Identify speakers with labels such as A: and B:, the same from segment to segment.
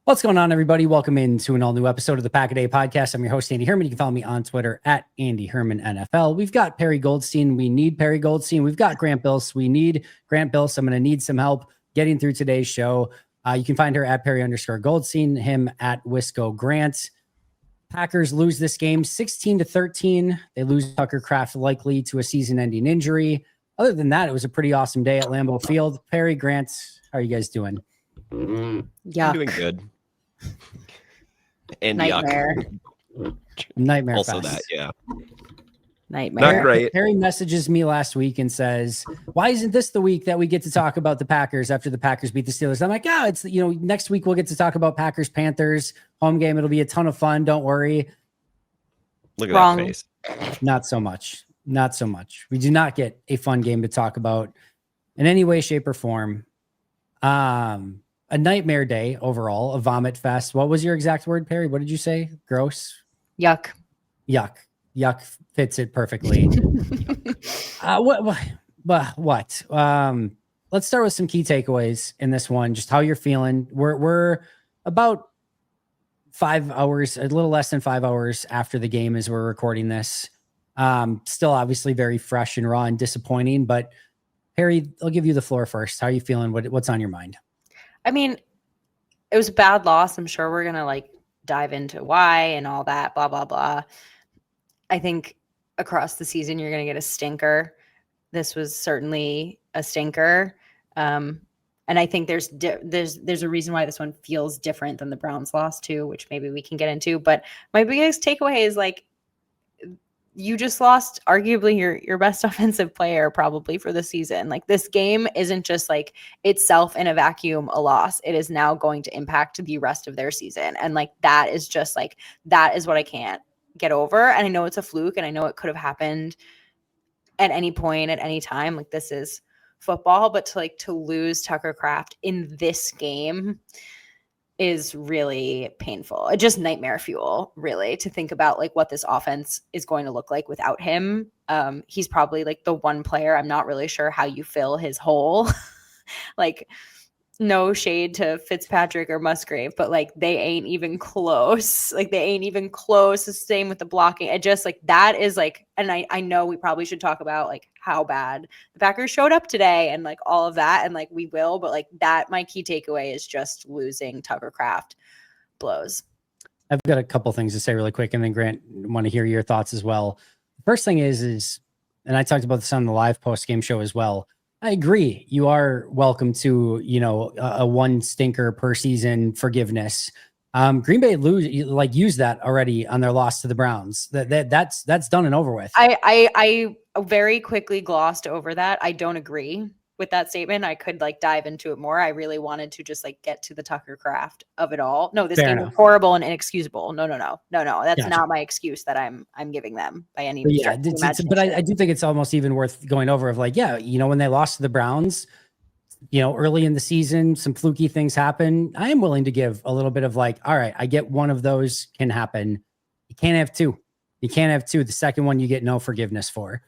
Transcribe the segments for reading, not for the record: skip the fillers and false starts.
A: What's going on, everybody? Welcome into an all-new episode of the Pack a Day podcast. I'm your host, Andy Herman. You can follow me on Twitter at Andy Herman NFL. We've got Perri Goldstein. We need Perri Goldstein. We've got Grant Bilse. We need Grant Bilse. I'm going to need some help getting through today's show. You can find her at Perri_Goldstein, him at Wisco Grant. Packers lose this game 16-13. They lose Tucker Kraft likely to a season-ending injury. Other than that, it was a pretty awesome day at Lambeau Field. Perri, Grant, how are you guys doing?
B: I'm doing good. And
C: Nightmare.
A: Nightmare
B: Also
A: fest.
B: that, yeah.
C: Nightmare.
B: Not great.
A: Perri messages me last week and says, why isn't this the week that we get to talk about the Packers after the Packers beat the Steelers? I'm like, it's, next week we'll get to talk about Packers Panthers home game. It'll be a ton of fun. Don't worry.
B: Look at
C: Wrong.
B: that face.
A: Not so much. Not so much. We do not get a fun game to talk about in any way, shape, or form. A nightmare day overall, a vomit fest. What was your exact word, Perri? What did you say? Gross?
C: Yuck.
A: Yuck. Yuck fits it perfectly. What? Let's start with some key takeaways in this one. Just how you're feeling. We're about 5 hours, a little less than 5 hours after the game as we're recording this. Still obviously very fresh and raw and disappointing, but Perri, I'll give you the floor first. How are you feeling? What's on your mind?
C: I mean, it was a bad loss. I'm sure we're going to dive into why and all that, blah, blah, blah. I think across the season, you're going to get a stinker. This was certainly a stinker. And I think there's a reason why this one feels different than the Browns loss too, which maybe we can get into. But my biggest takeaway is you just lost arguably your best offensive player probably for the season. This game isn't just itself in a vacuum a loss. It is now going to impact the rest of their season. And that is just that is what I can't get over. And I know it's a fluke and I know it could have happened at any point, at any time. This is football, but to lose Tucker Kraft in this game is really painful. It's just nightmare fuel, really, to think about what this offense is going to look like without him. He's probably the one player. I'm not really sure how you fill his hole. No shade to Fitzpatrick or Musgrave, but they ain't even close. They ain't even close. The same with the blocking. It just that is and I know we probably should talk about how bad the Packers showed up today and all of that. And we will, but that, my key takeaway is just losing Tucker Kraft blows.
A: I've got a couple things to say really quick. And then Grant, want to hear your thoughts as well. First thing is, and I talked about this on the live post-game show as well. I agree. You are welcome to, a one stinker per season forgiveness. Green Bay used that already on their loss to the Browns. That's done and over with.
C: I very quickly glossed over that. I don't agree with that statement. I could dive into it more. I really wanted to just get to the Tucker Kraft of it all. No, this game was horrible and inexcusable. No. That's
A: Gotcha.
C: Not my excuse that I'm giving them by any means.
A: But I do think it's almost even worth going over of when they lost to the Browns, early in the season, some fluky things happen. I am willing to give a little bit of all right, I get one of those can happen. You can't have two. The second one you get no forgiveness for.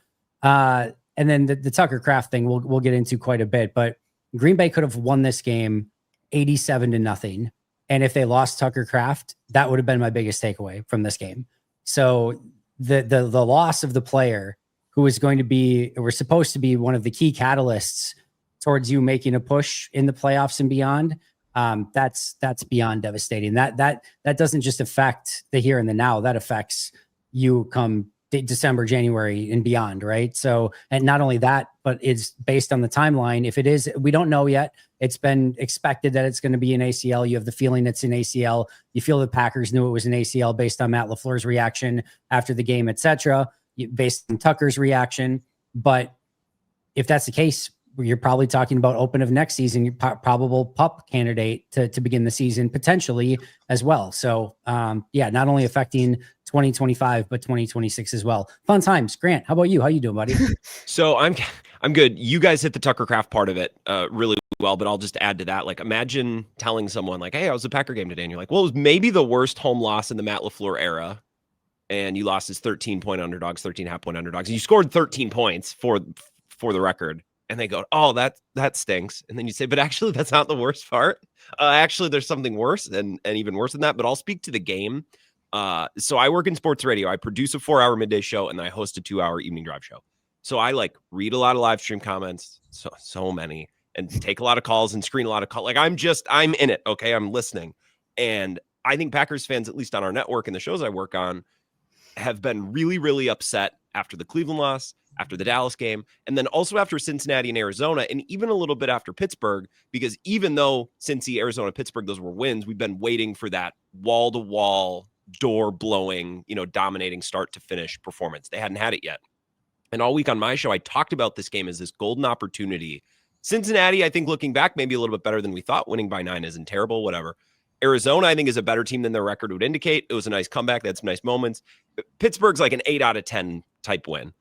A: And then the Tucker Kraft thing we'll get into quite a bit, but Green Bay could have won this game 87-0. And if they lost Tucker Kraft, that would have been my biggest takeaway from this game. So the loss of the player who was going to be, or was supposed to be one of the key catalysts towards you making a push in the playoffs and beyond, that's beyond devastating. That doesn't just affect the here and the now, that affects you come December, January and beyond, right? So, and not only that, but it's based on the timeline. If it is, we don't know yet. It's been expected that it's going to be an ACL. You have the feeling it's an ACL. You feel the Packers knew it was an ACL based on Matt LaFleur's reaction after the game, etc., based on Tucker's reaction. But if that's the case, you're probably talking about open of next season, your probable pup candidate to begin the season potentially as well. So not only affecting 2025, but 2026 as well. Fun times. Grant, how about you? How you doing, buddy?
B: So I'm good. You guys hit the Tucker Kraft part of it really well, but I'll just add to that. Imagine telling someone hey, I was a Packer game today. And you're well, it was maybe the worst home loss in the Matt LaFleur era. And you lost as 13.5 point underdogs. And you scored 13 points for the record. And they go, oh, that stinks. And then you say, but actually, that's not the worst part. Actually, there's something worse and even worse than that. But I'll speak to the game. So I work in sports radio. I produce a 4-hour midday show and I host a 2-hour evening drive show. So I like read a lot of live stream comments, so many, and take a lot of calls and screen a lot of calls. Like I'm in it. Okay. I'm listening. And I think Packers fans, at least on our network and the shows I work on, have been really, really upset after the Cleveland loss, after the Dallas game, and then also after Cincinnati and Arizona, and even a little bit after Pittsburgh, because even though Cincy, Arizona, Pittsburgh, those were wins, we've been waiting for that wall-to-wall, door-blowing, dominating start to finish performance. They hadn't had it yet. And all week on my show, I talked about this game as this golden opportunity. Cincinnati, I think looking back, maybe a little bit better than we thought. Winning by 9 isn't terrible, whatever. Arizona, I think, is a better team than their record would indicate. It was a nice comeback. They had some nice moments. Pittsburgh's like an 8 out of 10 type win.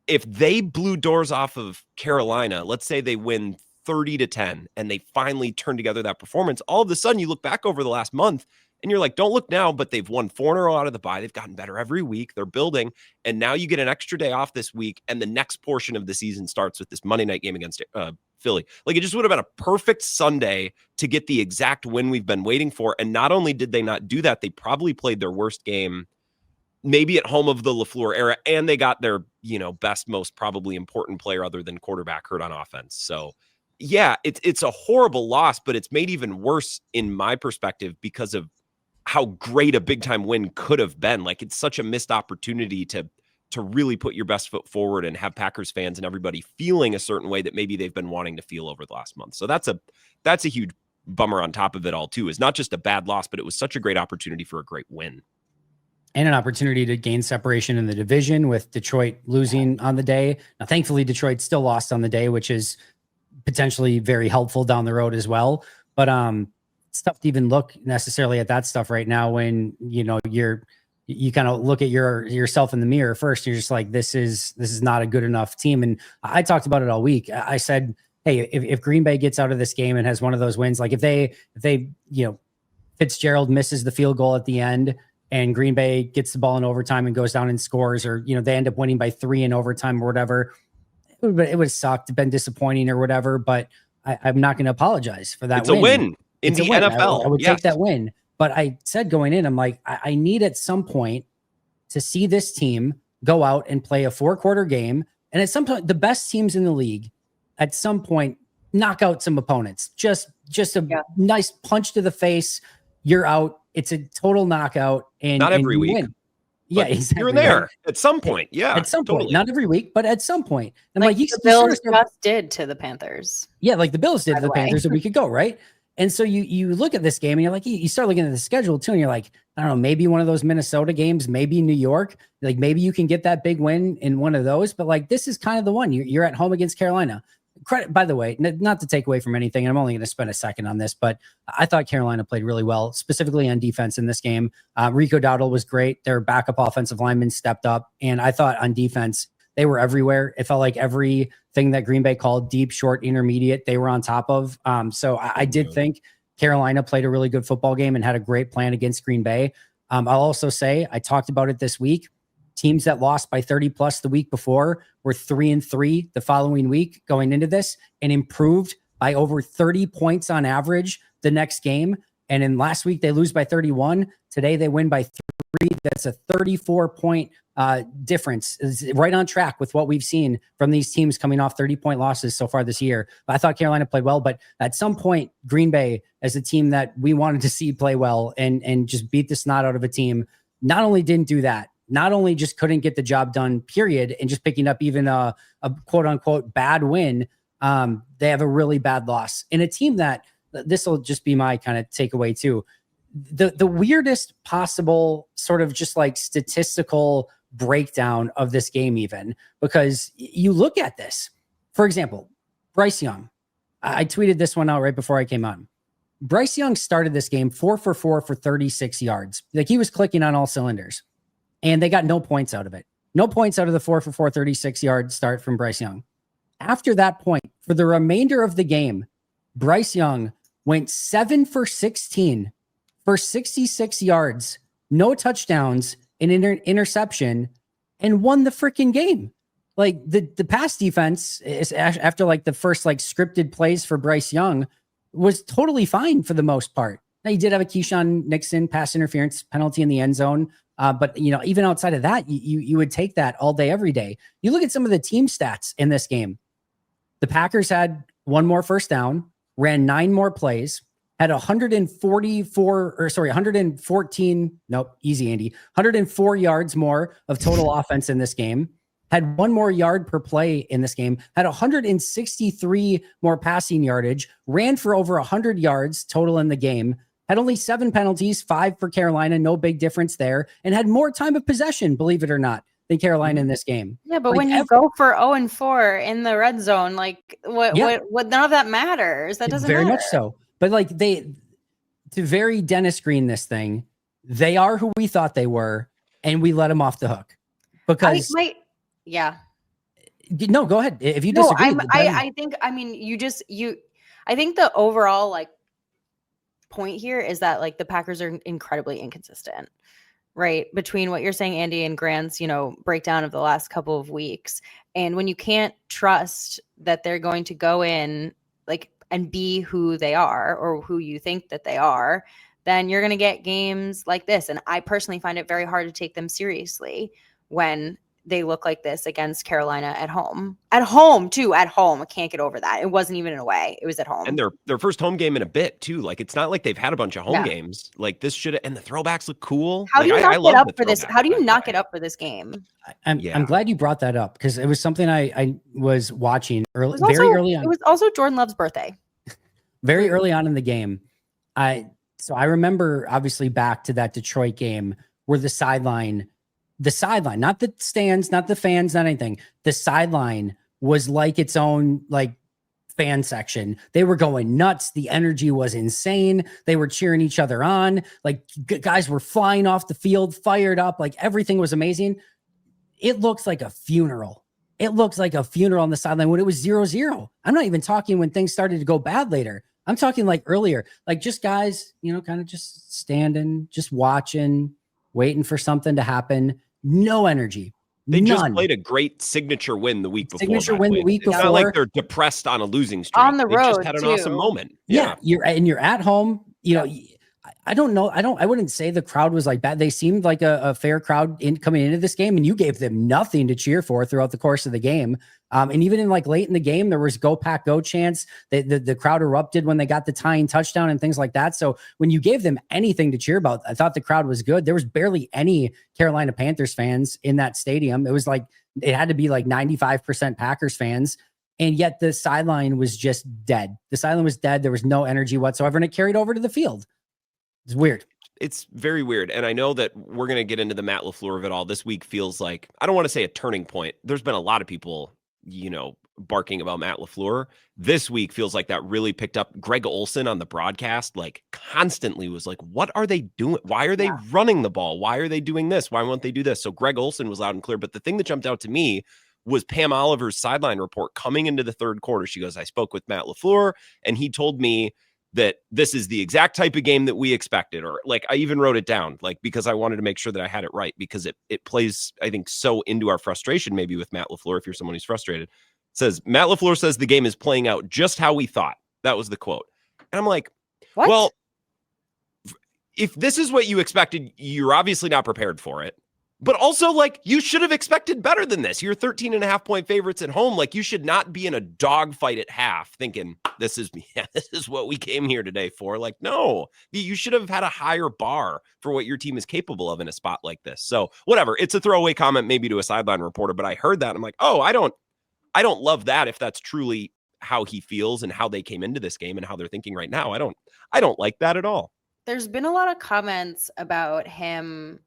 B: If they blew doors off of Carolina, let's say they win 30-10 and they finally turn together that performance, all of a sudden you look back over the last month and you're like, don't look now, but they've won 4 in a row out of the bye. They've gotten better every week. They're building. And now you get an extra day off this week. And the next portion of the season starts with this Monday night game against Philly. Like, it just would have been a perfect Sunday to get the exact win we've been waiting for. And not only did they not do that, they probably played their worst game maybe at home of the LaFleur era. And they got their, best, most probably important player other than quarterback hurt on offense. So yeah, it's a horrible loss, but it's made even worse in my perspective because of how great a big time win could have been. Like, it's such a missed opportunity to really put your best foot forward and have Packers fans and everybody feeling a certain way that maybe they've been wanting to feel over the last month. So that's a huge bummer on top of it all too. Is not just a bad loss, but it was such a great opportunity for a great win.
A: And an opportunity to gain separation in the division with Detroit losing on the day. Now, thankfully, Detroit still lost on the day, which is potentially very helpful down the road as well. But it's tough to even look necessarily at that stuff right now when, you kind of look at yourself in the mirror first. You're just like, this is not a good enough team. And I talked about it all week. I said, hey, if Green Bay gets out of this game and has one of those wins, like if they Fitzgerald misses the field goal at the end and Green Bay gets the ball in overtime and goes down and scores, or, they end up winning by 3 in overtime or whatever, it would sucked, been disappointing or whatever, but I'm not going to apologize for that.
B: It's a win in the NFL.
A: I would take that win. But I said going in, I'm like, I need at some point to see this team go out and play a 4-quarter game. And at some point, the best teams in the league, at some point, knock out some opponents. Just a nice punch to the face. You're out. It's a total knockout. And
B: not every week.
A: Win. Yeah, exactly.
B: You're there right. At some point. Yeah,
A: at some point. Not every week, but at some point. And
C: like the Bills just did to the Panthers.
A: Yeah, like the Bills did to the Panthers a week ago, right? And so you look at this game and you're like, you start looking at the schedule too, and you're like, I don't know, maybe one of those Minnesota games, maybe New York, like maybe you can get that big win in one of those. But like, this is kind of the one. You're at home against Carolina. Credit, by the way, not to take away from anything, and I'm only going to spend a second on this, but I thought Carolina played really well, specifically on defense in this game. Rico Dowdle was great. Their backup offensive lineman stepped up, and I thought on defense, they were everywhere. It felt like everything that Green Bay called deep, short, intermediate, they were on top of. So I did think Carolina played a really good football game and had a great plan against Green Bay. I'll also say, I talked about it this week. Teams that lost by 30 plus the week before were 3-3 the following week going into this and improved by over 30 points on average the next game. And in last week, they lose by 31. Today, they win by 3. That's a 34-point difference. It's right on track with what we've seen from these teams coming off 30-point losses so far this year. But I thought Carolina played well, but at some point, Green Bay, as a team that we wanted to see play well and just beat the snot out of a team, not only didn't do that, not only just couldn't get the job done, period, and just picking up even a quote-unquote bad win, they have a really bad loss. In a team that, this will just be my kind of takeaway too, the weirdest possible sort of just like statistical breakdown of this game even, because you look at this, for example, Bryce Young. I tweeted this one out right before I came on. Bryce Young started this game 4 for 4 for 36 yards. Like, he was clicking on all cylinders. And they got no points out of it. No points out of the 4 for 4, 36-yard start from Bryce Young. After that point, for the remainder of the game, Bryce Young went 7 for 16 for 66 yards, no touchdowns, an interception, and won the freaking game. like the pass defense is after like the first like scripted plays for Bryce Young was totally fine for the most part. Now you did have a Keyshawn Nixon pass interference penalty in the end zone. But you know, even outside of that, you would take that all day, every day. You look at some of the team stats in this game. The Packers had one more first down, ran 9 more plays, had 114. Nope, easy, Andy. 104 yards more of total offense in this game. Had 1 more yard per play in this game. Had 163 more passing yardage. Ran for over 100 yards total in the game. Had only 7 penalties, 5 for Carolina, no big difference there, and had more time of possession, believe it or not, than Carolina in this game.
C: Yeah, but
A: like
C: when you go for 0-4 in the red zone, like what none of that matters. That doesn't
A: very
C: matter.
A: much so. But like to very Dennis Green this thing, they are who we thought they were, and we let them off the hook. Because no, go ahead. If you disagree,
C: I think I think the overall like point here is that like the Packers are incredibly inconsistent, right? Between what you're saying, Andy, and Grant's, you know, breakdown of the last couple of weeks. And when you can't trust that they're going to go in like and be who they are or who you think that they are, then you're going to get games like this. And I personally find it very hard to take them seriously when they look like this against Carolina at home. At home. I can't get over that. It wasn't even in a way. It was at home.
B: And their first home game in a bit too. Like it's not like they've had a bunch of home games. Like this should have, and the throwbacks look cool.
C: How do you
B: not
C: get up for this? How do you not get up for this game?
A: I'm glad you brought that up because it was something I was watching very early on.
C: It was also Jordan Love's birthday.
A: Very early on in the game. So I remember obviously back to that Detroit game where the sideline, not the stands, not the fans, not anything. The sideline was like its own like fan section. They were going nuts. The energy was insane. They were cheering each other on. Like guys were flying off the field, fired up. Like everything was amazing. It looks like a funeral. It looks like a funeral on the sideline when it was 0-0. I'm not even talking when things started to go bad later. I'm talking like earlier, like just guys, you know, kind of just standing, just watching, waiting for something to happen. No energy.
B: They just played a great signature win the week before.
A: It's not
B: like they're depressed on a losing streak.
C: On the road,
B: they just had an awesome moment.
A: Yeah, you're at home. You know, I don't know. I wouldn't say the crowd was like bad. They seemed like a fair crowd coming into this game, and you gave them nothing to cheer for throughout the course of the game. And even in like late in the game, there was "Go Pack Go" chants. The crowd erupted when they got the tying touchdown and things like that. So when you gave them anything to cheer about, I thought the crowd was good. There was barely any Carolina Panthers fans in that stadium. It was like it had to be like 95% Packers fans. And yet the sideline was just dead. The sideline was dead. There was no energy whatsoever, and it carried over to the field. It's weird.
B: It's very weird. And I know that we're going to get into the Matt LaFleur of it all. This week feels like, I don't want to say a turning point. There's been a lot of people, you know, barking about Matt LaFleur. This week feels like that really picked up. Greg Olsen on the broadcast, like constantly was like, what are they doing? Why are they running the ball? Why are they doing this? Why won't they do this? So Greg Olsen was loud and clear. But the thing that jumped out to me was Pam Oliver's sideline report coming into the third quarter. She goes, I spoke with Matt LaFleur and he told me that this is the exact type of game that we expected. Or like, I even wrote it down, like, because I wanted to make sure that I had it right, because it plays, I think, so into our frustration, maybe with Matt LaFleur, if you're someone who's frustrated. It says, Matt LaFleur says the game is playing out just how we thought. That was the quote. And I'm like, what? Well, if this is what you expected, you're obviously not prepared for it. But also, like, you should have expected better than this. You're 13.5-point favorites at home. Like, you should not be in a dogfight at half thinking, this is what we came here today for. Like, no, you should have had a higher bar for what your team is capable of in a spot like this. So whatever, it's a throwaway comment maybe to a sideline reporter, but I heard that. And I'm like, oh, I don't love that if that's truly how he feels and how they came into this game and how they're thinking right now. I don't like that at all.
C: There's been a lot of comments about him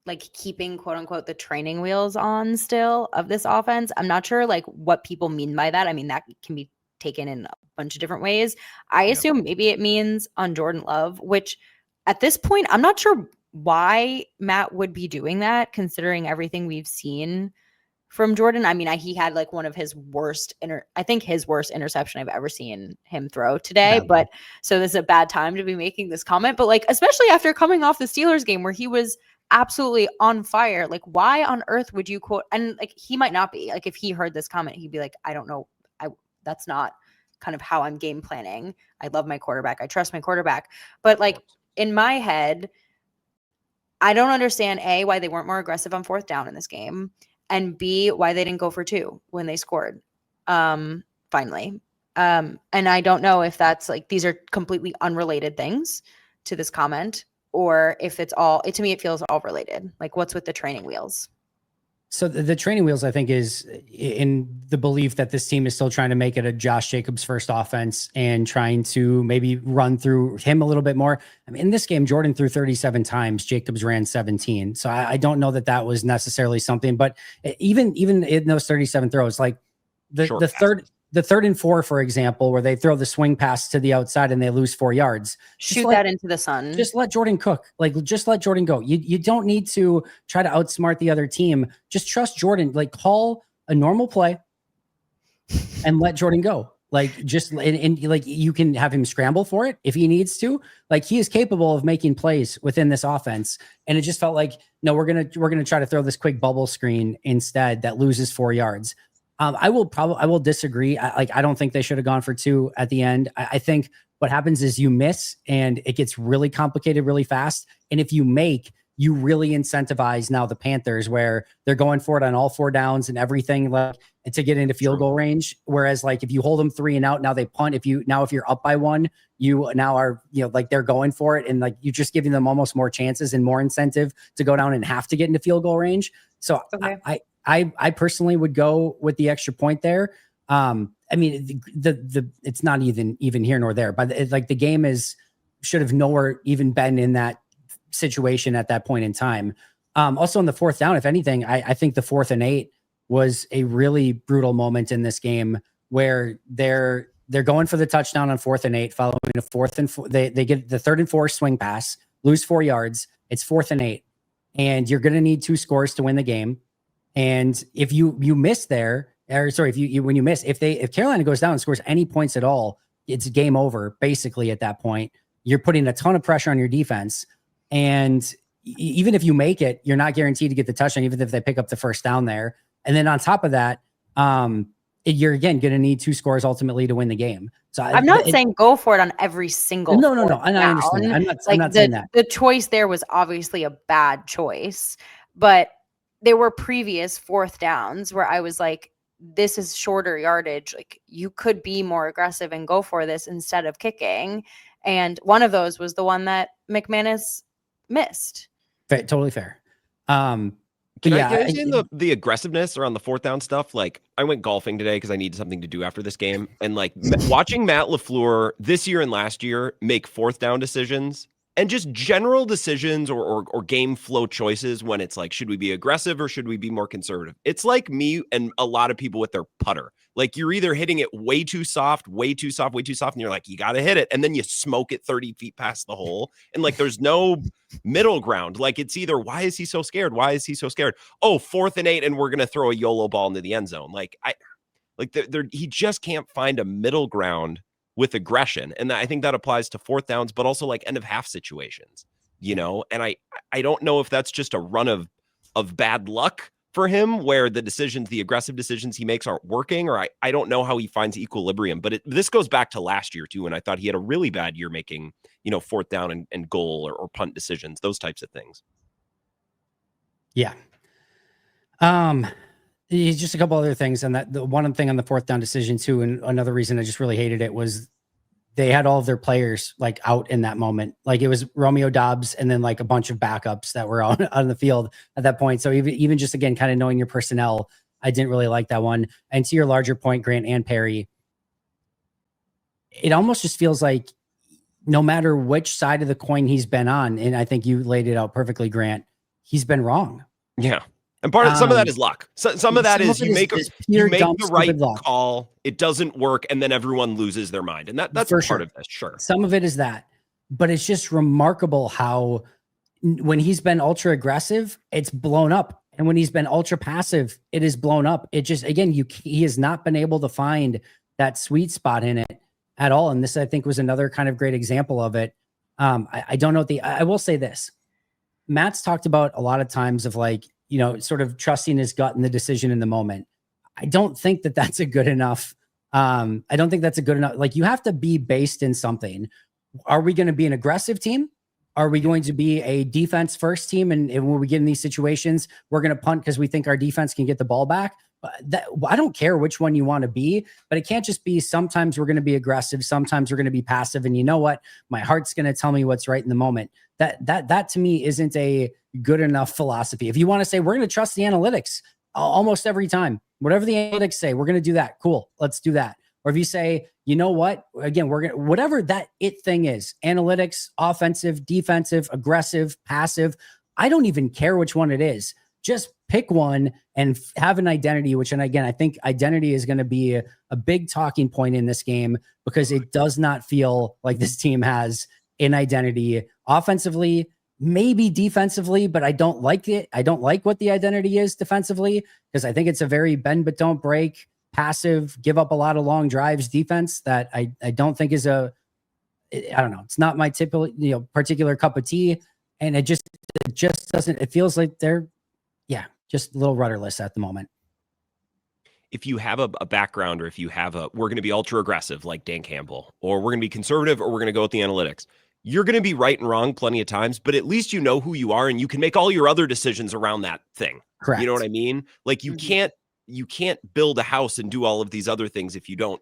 C: like keeping quote unquote the training wheels on still of this offense. I'm not sure like what people mean by that. I mean, that can be taken in a bunch of different ways. I assume maybe it means on Jordan Love, which at this point, I'm not sure why Matt would be doing that considering everything we've seen from Jordan. I mean, he had like one of his worst his worst interception I've ever seen him throw today. Yeah. But so this is a bad time to be making this comment, but like, especially after coming off the Steelers game where he was absolutely on fire. Like, why on earth would you quote? And like, he might not be. Like, if he heard this comment, he'd be like, I don't know. That's not kind of how I'm game planning. I love my quarterback. I trust my quarterback. But like in my head, I don't understand A, why they weren't more aggressive on fourth down in this game, and B, why they didn't go for 2 when they scored. Finally. And I don't know if that's like, these are completely unrelated things to this comment, or if it's all, to me, it feels all related. Like, what's with the training wheels?
A: So the training wheels, I think, is in the belief that this team is still trying to make it a Josh Jacobs first offense and trying to maybe run through him a little bit more. I mean, in this game, Jordan threw 37 times, Jacobs ran 17. So I don't know that that was necessarily something, but even in those 37 throws, like the third and 4, for example, where they throw the swing pass to the outside and they lose 4 yards.
C: Shoot that into the sun.
A: Just let Jordan cook. Like, just let Jordan go. You don't need to try to outsmart the other team. Just trust Jordan. Like, call a normal play and let Jordan go. Like, just and like, you can have him scramble for it if he needs to. Like, he is capable of making plays within this offense. And it just felt like, no, we're gonna try to throw this quick bubble screen instead that loses 4 yards. I will disagree. I don't think they should have gone for 2 at the end. I think what happens is you miss and it gets really complicated really fast. And if you make, you really incentivize now the Panthers, where they're going for it on all 4 downs and everything, like, to get into field goal range. Whereas, like, if you hold them 3 and out, now they punt. If you're up by 1, you now are, like, they're going for it. And like, you're just giving them almost more chances and more incentive to go down and have to get into field goal range. So okay. I personally would go with the extra point there. I mean, it's not even here nor there, but like, the game should have nowhere even been in that situation at that point in time. Also on the fourth down, if anything, I think the 4th and 8 was a really brutal moment in this game where they're going for the touchdown on 4th and 8, following a 4th and 4. They get the 3rd and 4 swing pass, lose 4 yards. It's 4th and 8, and you're going to need 2 scores to win the game. And if you miss there, or sorry, if Carolina goes down and scores any points at all, it's game over basically at that point. You're putting a ton of pressure on your defense. And even if you make it, you're not guaranteed to get the touchdown, even if they pick up the first down there. And then on top of that, you're again going to need 2 scores ultimately to win the game. So
C: I'm not saying go for it on every single.
A: No. And I understand. I'm not saying that.
C: The choice there was obviously a bad choice, but there were previous 4th downs where I was like, this is shorter yardage. Like, you could be more aggressive and go for this instead of kicking. And one of those was the one that McManus missed.
A: Totally fair.
B: Can I say the aggressiveness around the 4th down stuff? Like, I went golfing today because I needed something to do after this game. And like, watching Matt LaFleur this year and last year make 4th down decisions and just general decisions or game flow choices when it's like, should we be aggressive or should we be more conservative? It's like me and a lot of people with their putter. Like, you're either hitting it way too soft, and you're like, you got to hit it. And then you smoke it 30 feet past the hole. And like, there's no middle ground. Like, it's either, why is he so scared? Oh, 4th and 8, and we're going to throw a YOLO ball into the end zone. Like, he just can't find a middle ground with aggression. And I think that applies to 4th downs, but also like end of half situations, and I don't know if that's just a run of bad luck for him, where the aggressive decisions he makes aren't working, or I don't know how he finds equilibrium, but this goes back to last year too. And I thought he had a really bad year making, 4th down and goal or punt decisions, those types of things.
A: Yeah. Just a couple other things. And that the one thing on the 4th down decision too. And another reason I just really hated it was they had all of their players like out in that moment. Like, it was Romeo Dobbs and then like a bunch of backups that were on the field at that point. So even just, again, kind of knowing your personnel, I didn't really like that one. And to your larger point, Grant and Perri, it almost just feels like no matter which side of the coin he's been on, and I think you laid it out perfectly, Grant, he's been wrong.
B: Yeah. And some of that is luck. Some of that is you make the right call, it doesn't work, and then everyone loses their mind. And that's a part of this, sure.
A: Some of it is that. But it's just remarkable how when he's been ultra aggressive, it's blown up. And when he's been ultra passive, it is blown up. It just, again, he has not been able to find that sweet spot in it at all. And this, I think, was another kind of great example of it. I don't know I will say this. Matt's talked about a lot of times of like, sort of trusting his gut in the decision in the moment. I don't think that that's a good enough. I don't think that's a good enough. Like, you have to be based in something. Are we going to be an aggressive team? Are we going to be a defense first team? And when we get in these situations, we're going to punt because we think our defense can get the ball back. I don't care which one you want to be, but it can't just be sometimes we're going to be aggressive. Sometimes we're going to be passive. And you know what? My heart's going to tell me what's right in the moment. That to me isn't a good enough philosophy. If you want to say we're going to trust the analytics almost every time, whatever the analytics say, we're going to do that. Cool. Let's do that. Or if you say, you know what, again, we're going to, whatever that it thing is, analytics, offensive, defensive, aggressive, passive, I don't even care which one it is. Just pick one and have an identity, which, and again, I think identity is going to be a big talking point in this game, because it does not feel like this team has an identity offensively, maybe defensively, but I don't like it. I don't like what the identity is defensively, because I think it's a very bend but don't break, passive, give up a lot of long drives defense that I don't think is I don't know. It's not my typical, particular cup of tea. And it just doesn't, it feels like they're, just a little rudderless at the moment.
B: If you have a background, or if you have we're going to be ultra aggressive like Dan Campbell, or we're going to be conservative, or we're going to go with the analytics, you're going to be right and wrong plenty of times, but at least you know who you are and you can make all your other decisions around that thing.
A: Correct.
B: You know what I mean? Like, you can't build a house and do all of these other things if you're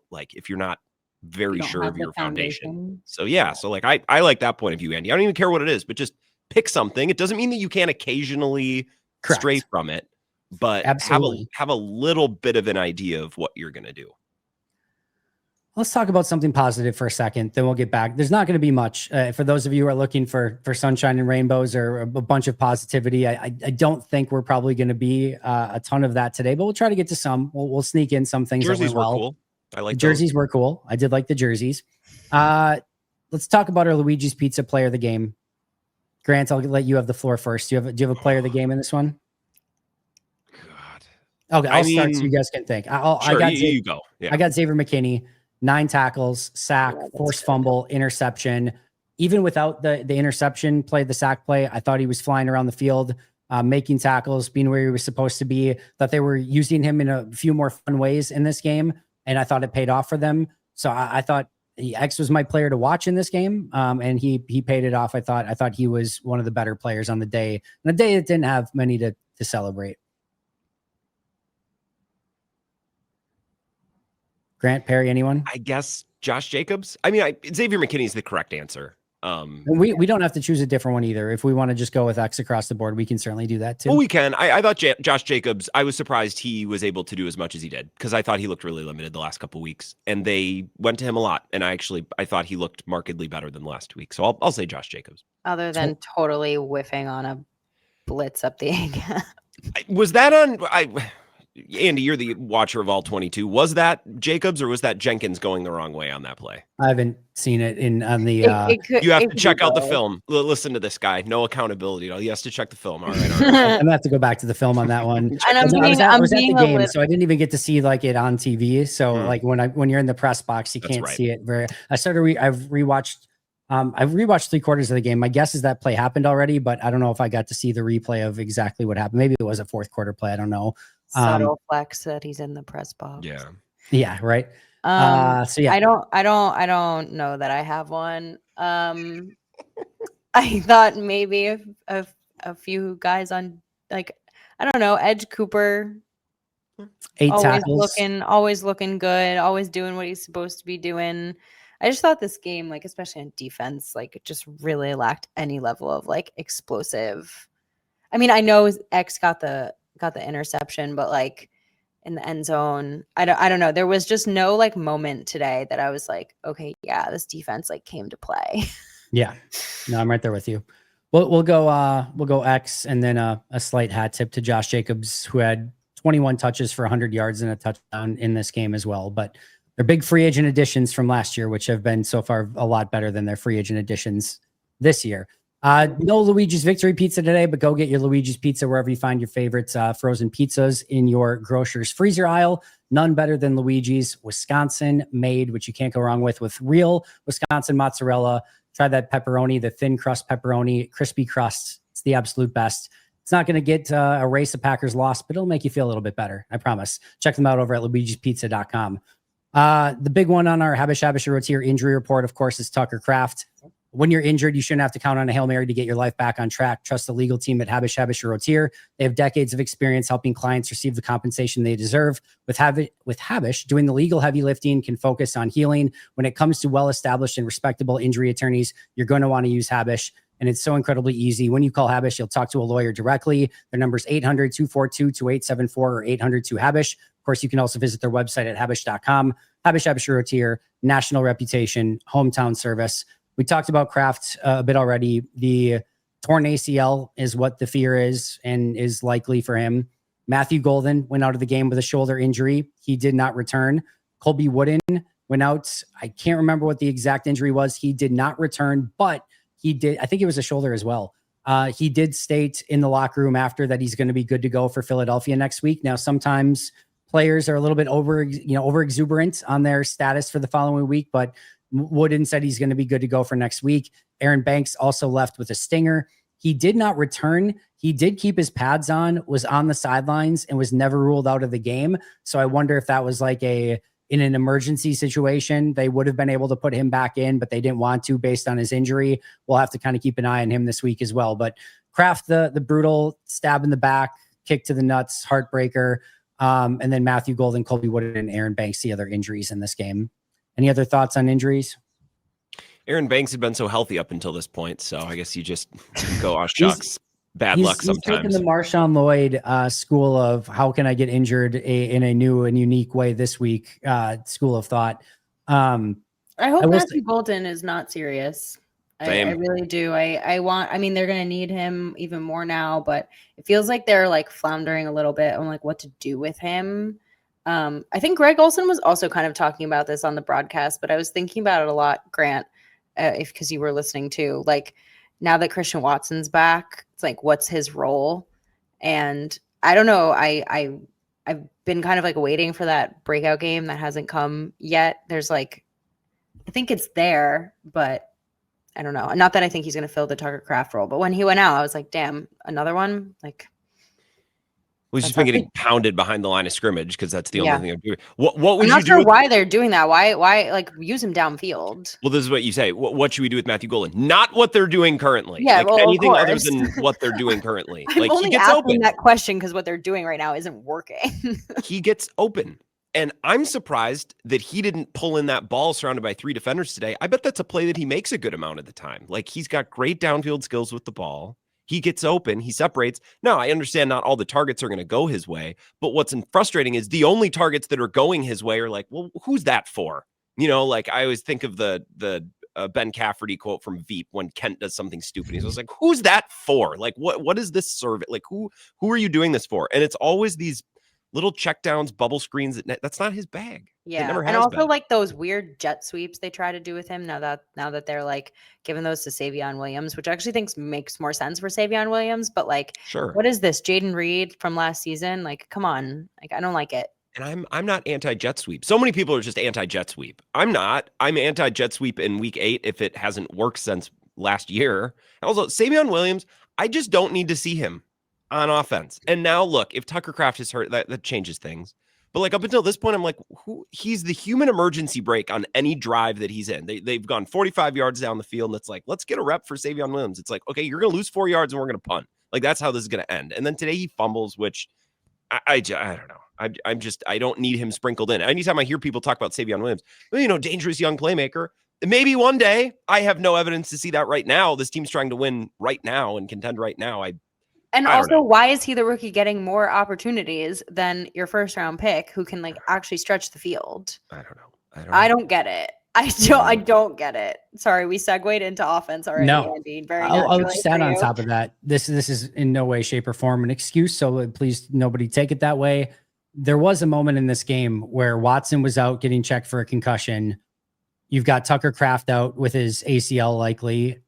B: not very sure of your foundation. So so like, I like that point of view, Andy. I don't even care what it is, but just pick something. It doesn't mean that you can't occasionally stray from it, but
A: absolutely
B: have a little bit of an idea of what you're going to do.
A: Let's talk about something positive for a second, then we'll get back. There's not going to be much for those of you who are looking for sunshine and rainbows or a bunch of positivity. I don't think we're probably going to be a ton of that today, but we'll try to get to some. We'll sneak in some things.
B: Jerseys were cool. I like
A: the jerseys were cool. I did like the jerseys. Let's talk about our Luigi's Pizza player of the game. Grant, I'll let you have the floor first. Do you have a player of the game in this one? God. Okay, I'll start so you guys can think.
B: You go. Yeah.
A: I got Xavier McKinney, 9 tackles, sack, forced fumble, interception. Even without the interception play, the sack play, I thought he was flying around the field, making tackles, being where he was supposed to be. That they were using him in a few more fun ways in this game, and I thought it paid off for them. So I thought X was my player to watch in this game, and he paid it off. I thought he was one of the better players on the day, and a day that didn't have many to celebrate. Grant, Perri, anyone?
B: I guess Josh Jacobs. I mean, Xavier McKinney is the correct answer.
A: We don't have to choose a different one either. If we want to just go with X across the board, we can certainly do that too.
B: Well, we can. I thought Josh Jacobs, I was surprised he was able to do as much as he did, because I thought he looked really limited the last couple of weeks, and they went to him a lot. And I thought he looked markedly better than last week. So I'll say Josh Jacobs.
C: Other than totally whiffing on a blitz up the gap.
B: Was that on? Andy, you're the watcher of all 22. Was that Jacobs or was that Jenkins going the wrong way on that play?
A: I haven't seen it on the.
B: You have to check out the film. Listen to this guy. No accountability. He has to check the film. All right.
A: I'm gonna have to go back to the film on that one.
C: And I was at the
A: game, so I didn't even get to see like it on TV. So like when you're in the press box, you can't see it. I've rewatched. I've rewatched 3/4 of the game. My guess is that play happened already, but I don't know if I got to see the replay of exactly what happened. Maybe it was a fourth quarter play. I don't know.
C: Subtle flex that he's in the press box.
A: Yeah. Right. So yeah,
C: I don't know that I have one. I thought maybe a few guys on, like, I don't know, Edge Cooper.
A: 8 tackles.
C: Always looking good, always doing what he's supposed to be doing. I just thought this game, like, especially on defense, like, it just really lacked any level of like explosive. I mean, I know X got the interception, but like in the end zone, I don't know. There was just no like moment today that I was like, okay, yeah, this defense like came to play.
A: Yeah, no, I'm right there with you. We'll go X, and then a slight hat tip to Josh Jacobs, who had 21 touches for 100 yards and a touchdown in this game as well. But they're big free agent additions from last year, which have been so far a lot better than their free agent additions this year. No Luigi's Victory Pizza today, but go get your Luigi's Pizza wherever you find your favorites frozen pizzas in your grocer's freezer aisle. None better than Luigi's, Wisconsin made, which you can't go wrong with real Wisconsin mozzarella. Try that pepperoni, the thin crust pepperoni, crispy crust. It's the absolute best. It's not going to get erase a Packers loss, but it'll make you feel a little bit better. I promise. Check them out over at luigispizza.com. The big one on our Habish Rotier injury report, of course, is Tucker Kraft. When you're injured, you shouldn't have to count on a Hail Mary to get your life back on track. Trust the legal team at Habish Rotier. They have decades of experience helping clients receive the compensation they deserve. With Habish, doing the legal heavy lifting can focus on healing. When it comes to well-established and respectable injury attorneys, you're going to want to use Habish. And it's so incredibly easy. When you call Habish, you'll talk to a lawyer directly. Their number is 800-242-2874 or 800-2HABISH. Of course, you can also visit their website at habish.com. Habish Rotier, national reputation, hometown service. We talked about Kraft a bit already. The torn ACL is what the fear is and is likely for him. Matthew Golden went out of the game with a shoulder injury. He did not return. Colby Wooden went out. I can't remember what the exact injury was. He did not return, but he did. I think it was a shoulder as well. He did state in the locker room after that he's going to be good to go for Philadelphia next week. Now, sometimes players are a little bit over exuberant on their status for the following week, but Wooden said he's going to be good to go for next week. Aaron Banks also left with a stinger. He did not return. He did keep his pads on, was on the sidelines, and was never ruled out of the game. So I wonder if that was like in an emergency situation, they would have been able to put him back in, but they didn't want to based on his injury. We'll have to kind of keep an eye on him this week as well. But Kraft, the brutal stab in the back, kick to the nuts, heartbreaker. And then Matthew Golden, Colby Wooden, and Aaron Banks, the other injuries in this game. Any other thoughts on injuries?
B: Aaron Banks had been so healthy up until this point, so I guess you just go, oh, shucks. Bad luck sometimes.
A: He's taking the Marshawn Lloyd school of how can I get injured in a new and unique way this week school of thought.
C: I hope Matthew Golden is not serious. I really do. I mean, they're going to need him even more now, but it feels like they're like floundering a little bit on like what to do with him. I think Greg Olsen was also kind of talking about this on the broadcast, but I was thinking about it a lot, Grant, because you were listening to, like, now that Christian Watson's back, it's like, what's his role? And I don't know. I've been kind of like waiting for that breakout game that hasn't come yet. There's like, I think it's there, but I don't know. Not that I think he's going to fill the Tucker Kraft role, but when he went out, I was like, damn, another one? Like,
B: well, he's just been getting pounded behind the line of scrimmage because that's the only thing I'm doing. What would
C: I'm
B: you
C: not
B: do?
C: sure why they're doing that. Why like use him downfield?
B: Well, this is what you say. What should we do with Matthew Golden? Not what they're doing currently.
C: Yeah,
B: like
C: well,
B: anything other than what they're doing currently.
C: I'm
B: like
C: only
B: he gets
C: asking
B: open.
C: that question because what they're doing right now isn't working.
B: He gets open. And I'm surprised that he didn't pull in that ball surrounded by 3 defenders today. I bet that's a play that he makes a good amount of the time. Like, he's got great downfield skills with the ball. He gets open. He separates. Now, I understand not all the targets are going to go his way, but what's frustrating is the only targets that are going his way are like, well, who's that for? You know, like I always think of the Ben Cafferty quote from Veep when Kent does something stupid. He's always like, who's that for? Like, what is this service? Like, who are you doing this for? And it's always these little checkdowns, bubble screens. That's not his bag.
C: Yeah, and also like those weird jet sweeps they try to do with him. Now that they're like giving those to Savion Williams, which I actually think makes more sense for Savion Williams. But like,
B: sure,
C: what is this? Jaden Reed from last season? Like, come on, like I don't like it.
B: And I'm not anti-jet sweep. So many people are just anti-jet sweep. I'm not. I'm anti-jet sweep in week 8 if it hasn't worked since last year. Also, Savion Williams, I just don't need to see him on offense. And now look, if Tucker Kraft is hurt, that changes things. But like up until this point, I'm like, he's the human emergency brake on any drive that he's in. They've gone 45 yards down the field, and it's like, let's get a rep for Savion Williams. It's like, okay, you're going to lose 4 yards and we're going to punt. Like, that's how this is going to end. And then today he fumbles, which I don't know. I don't need him sprinkled in. Anytime I hear people talk about Savion Williams, dangerous young playmaker, maybe one day. I have no evidence to see that right now. This team's trying to win right now and contend right now.
C: And also, why is he the rookie getting more opportunities than your first round pick who can like actually stretch the field?
B: I don't know.
C: I don't get it. I don't get it. Sorry, we segued into offense already.
A: No,
C: Andy.
A: I'll just add on top of that. This is in no way, shape, or form an excuse. So please, nobody take it that way. There was a moment in this game where Watson was out getting checked for a concussion. You've got Tucker Kraft out with his ACL likely.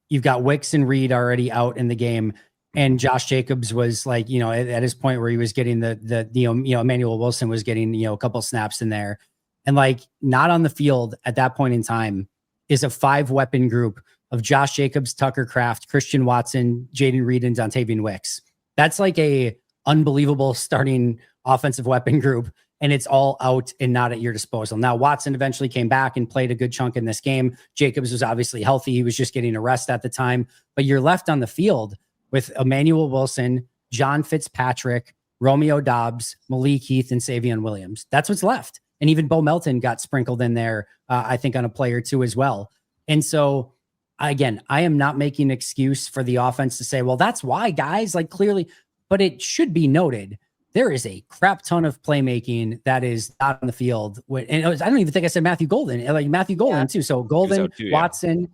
A: You've got Wicks and Reed already out in the game. And Josh Jacobs was like, at his point where he was getting Emmanuel Wilson was getting, a couple snaps in there, and like not on the field at that point in time is a 5-weapon group of Josh Jacobs, Tucker Kraft, Christian Watson, Jaden Reed, and Dontavian Wicks. That's like a unbelievable starting offensive weapon group, and it's all out and not at your disposal. Now, Watson eventually came back and played a good chunk in this game. Jacobs was obviously healthy. He was just getting a rest at the time, but you're left on the field with Emmanuel Wilson, John Fitzpatrick, Romeo Dobbs, Malik Heath, and Savion Williams. That's what's left. And even Bo Melton got sprinkled in there, I think, on a play or two as well. And so, again, I am not making an excuse for the offense to say, well, that's why, guys, like clearly, but it should be noted, there is a crap ton of playmaking that is not on the field. And I don't even think I said Matthew Golden, like Matthew Golden too. So Golden, Watson,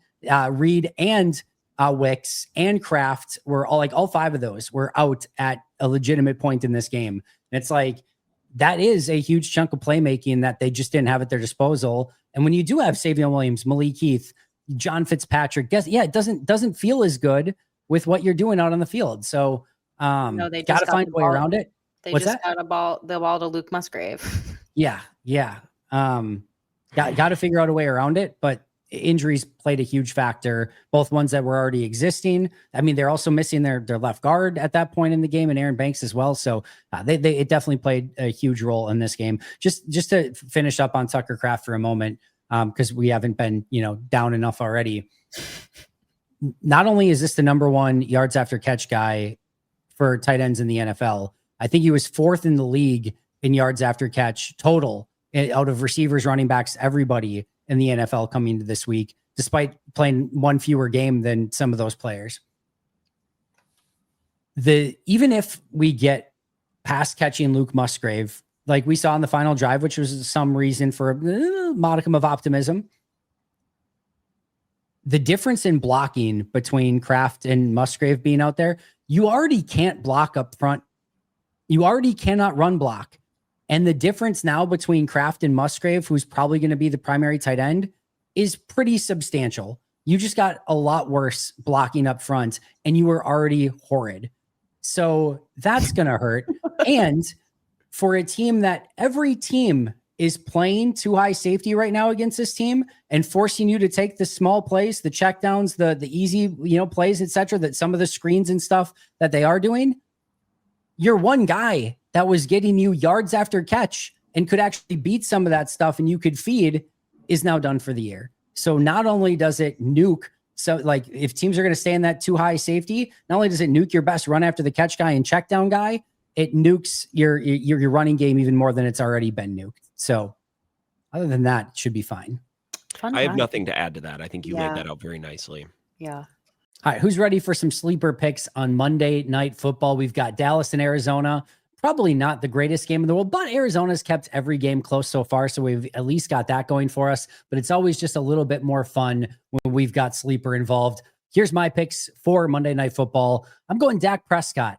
A: Reed, and Wicks and Kraft were all 5 of those were out at a legitimate point in this game. And it's like, that is a huge chunk of playmaking that they just didn't have at their disposal. And when you do have Savion Williams, Malik Heath, John Fitzpatrick, it doesn't feel as good with what you're doing out on the field. So they got to find a way around it.
C: They got the ball to Luke Musgrave.
A: Yeah. Got to figure out a way around it, but injuries played a huge factor, both ones that were already existing. I mean, they're also missing their left guard at that point in the game, and Aaron Banks as well. So it definitely played a huge role in this game. Just to finish up on Tucker Kraft for a moment, because we haven't been, down enough already. Not only is this the number 1 yards after catch guy for tight ends in the NFL, I think he was 4th in the league in yards after catch total out of receivers, running backs, everybody in the NFL coming into this week, despite playing 1 fewer game than some of those players. Even if we get pass catching Luke Musgrave, like we saw in the final drive, which was some reason for a modicum of optimism, the difference in blocking between Kraft and Musgrave being out there, you already can't block up front. You already cannot run block. And the difference now between Kraft and Musgrave, who's probably going to be the primary tight end, is pretty substantial. You just got a lot worse blocking up front, and you were already horrid. So that's going to hurt. And for a team that every team is playing too high safety right now against this team and forcing you to take the small plays, the checkdowns, the easy, plays, etc., that some of the screens and stuff that they are doing, your one guy that was getting you yards after catch and could actually beat some of that stuff and you could feed is now done for the year. So not only does it nuke, so like if teams are going to stay in that too high safety, not only does it nuke your best run after the catch guy and check down guy, it nukes your running game even more than it's already been nuked. So other than that, it should be fine.
B: I have nothing to add to that. I think you laid that out very nicely.
C: Yeah.
A: All right, who's ready for some sleeper picks on Monday Night Football? We've got Dallas and Arizona. Probably not the greatest game in the world, but Arizona's kept every game close so far, so we've at least got that going for us. But it's always just a little bit more fun when we've got sleeper involved. Here's my picks for Monday Night Football. I'm going Dak Prescott.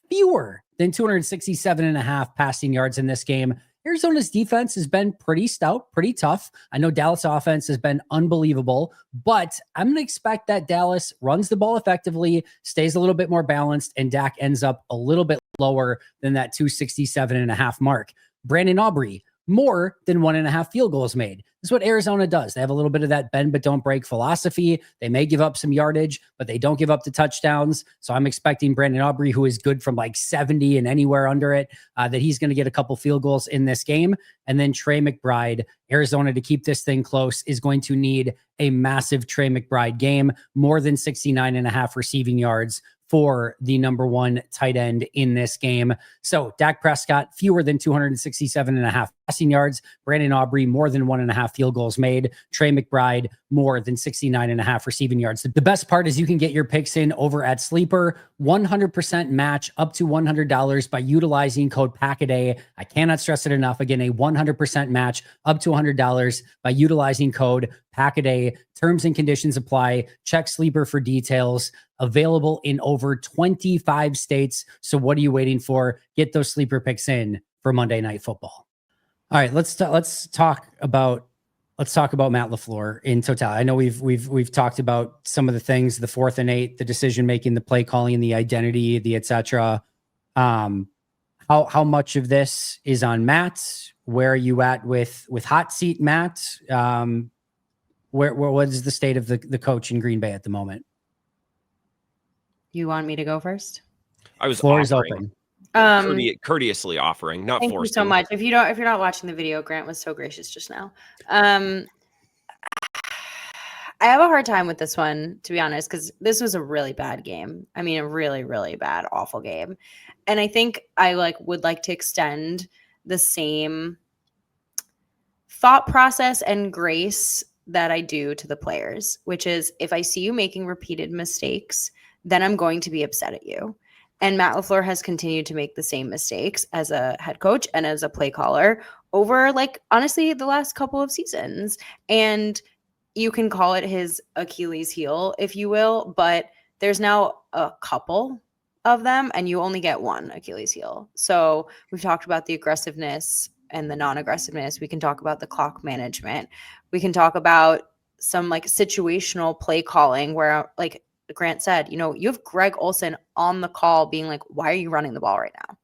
A: Fewer than 267.5 passing yards in this game. Arizona's defense has been pretty stout, pretty tough. I know Dallas offense has been unbelievable, but I'm going to expect that Dallas runs the ball effectively, stays a little bit more balanced, and Dak ends up a little bit lower than that 267.5 mark. Brandon Aubrey, more than 1.5 field goals made. This is what Arizona does. They have a little bit of that bend but don't break philosophy. They may give up some yardage, but they don't give up the touchdowns. So I'm expecting Brandon Aubrey, who is good from like 70 and anywhere under it, that he's going to get a couple field goals in this game. And then Trey McBride, Arizona, to keep this thing close, is going to need a massive Trey McBride game, more than 69.5 receiving yards for the number 1 tight end in this game. So Dak Prescott, fewer than 267.5 passing yards. Brandon Aubrey, more than 1.5 field goals made. Trey McBride, more than 69.5 receiving yards. The best part is you can get your picks in over at Sleeper. 100% match up to $100 by utilizing code PACKADAY. I cannot stress it enough. Again, a 100% match up to $100 by utilizing code PACKADAY. Terms and conditions apply. Check Sleeper for details. Available in over 25 states. So what are you waiting for? Get those sleeper picks in for Monday Night Football. All right, let's talk about Matt LaFleur in total. I know we've talked about some of the things, the 4th and 8, the decision making, the play calling, the identity, the etc. How much of this is on Matt? Where are you at with hot seat Matt? what is the state of the coach in Green Bay at the moment?
C: You want me to go first?
B: I was
A: Floor is
B: offering, courteously offering, not
C: thank
B: forcing.
C: you so much. If you're not watching the video, Grant was so gracious just now. I have a hard time with this one, to be honest, because this was a really bad game. I mean, a really, really bad, awful game. And I think I would like to extend the same thought process and grace that I do to the players, which is if I see you making repeated mistakes, then I'm going to be upset at you. And Matt LaFleur has continued to make the same mistakes as a head coach and as a play caller over, honestly, the last couple of seasons. And you can call it his Achilles heel, if you will, but there's now a couple of them and you only get one Achilles heel. So we've talked about the aggressiveness and the non-aggressiveness. We can talk about the clock management. We can talk about some situational play calling where Grant said, you have Greg Olsen on the call being like, why are you running the ball right now?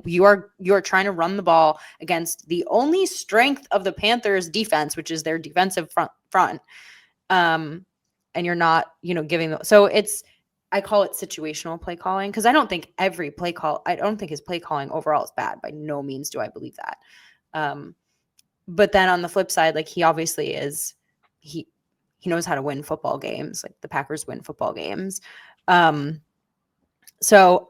C: You are trying to run the ball against the only strength of the Panthers defense, which is their defensive front. And you're not, giving them. So I call it situational play calling because I don't think I don't think his play calling overall is bad. By no means do I believe that. But then on the flip side, he obviously is, he knows how to win football games. The Packers win football games. So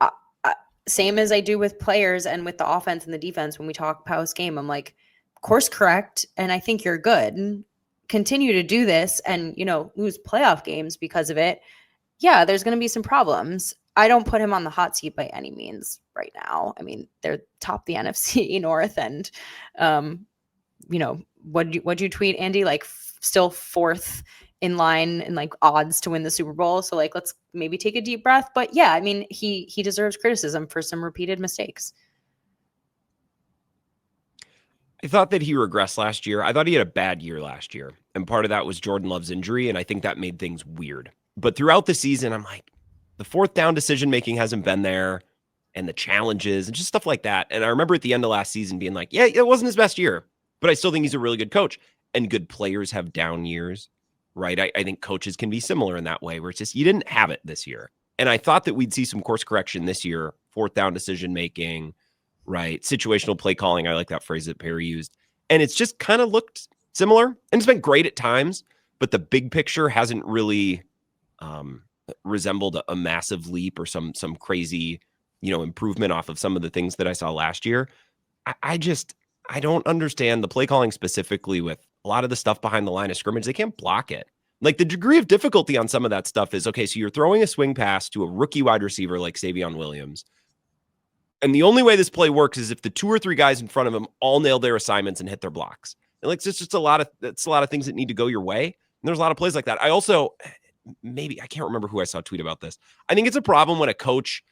C: same as I do with players and with the offense and the defense, when we talk post game, I'm like, course correct. And I think you're good. Continue to do this and, lose playoff games because of it. Yeah, there's going to be some problems. I don't put him on the hot seat by any means right now. I mean, they're top the NFC North and, what'd you tweet, Andy? Still fourth in line in odds to win the Super Bowl. So let's maybe take a deep breath. But yeah, I mean, he deserves criticism for some repeated mistakes.
B: I thought that he regressed last year. I thought he had a bad year last year. And part of that was Jordan Love's injury. And I think that made things weird. But throughout the season, I'm like, the fourth down decision-making hasn't been there and the challenges and just stuff like that. And I remember at the end of last season being like, yeah, it wasn't his best year, but I still think he's a really good coach. And good players have down years, right? I think coaches can be similar in that way where it's just, you didn't have it this year. And I thought that we'd see some course correction this year, fourth down decision-making, right? Situational play calling. I like that phrase that Perri used. And it's just kind of looked similar and it's been great at times, but the big picture hasn't really resembled a massive leap or some crazy, improvement off of some of the things that I saw last year. I don't understand the play calling specifically with a lot of the stuff behind the line of scrimmage. They can't block it. The degree of difficulty on some of that stuff is, okay, so you're throwing a swing pass to a rookie wide receiver like Savion Williams. And the only way this play works is if the 2 or 3 guys in front of him all nail their assignments and hit their blocks. And it's just a lot of things that need to go your way. And there's a lot of plays like that. I also, I can't remember who I saw tweet about this. I think it's a problem when a coach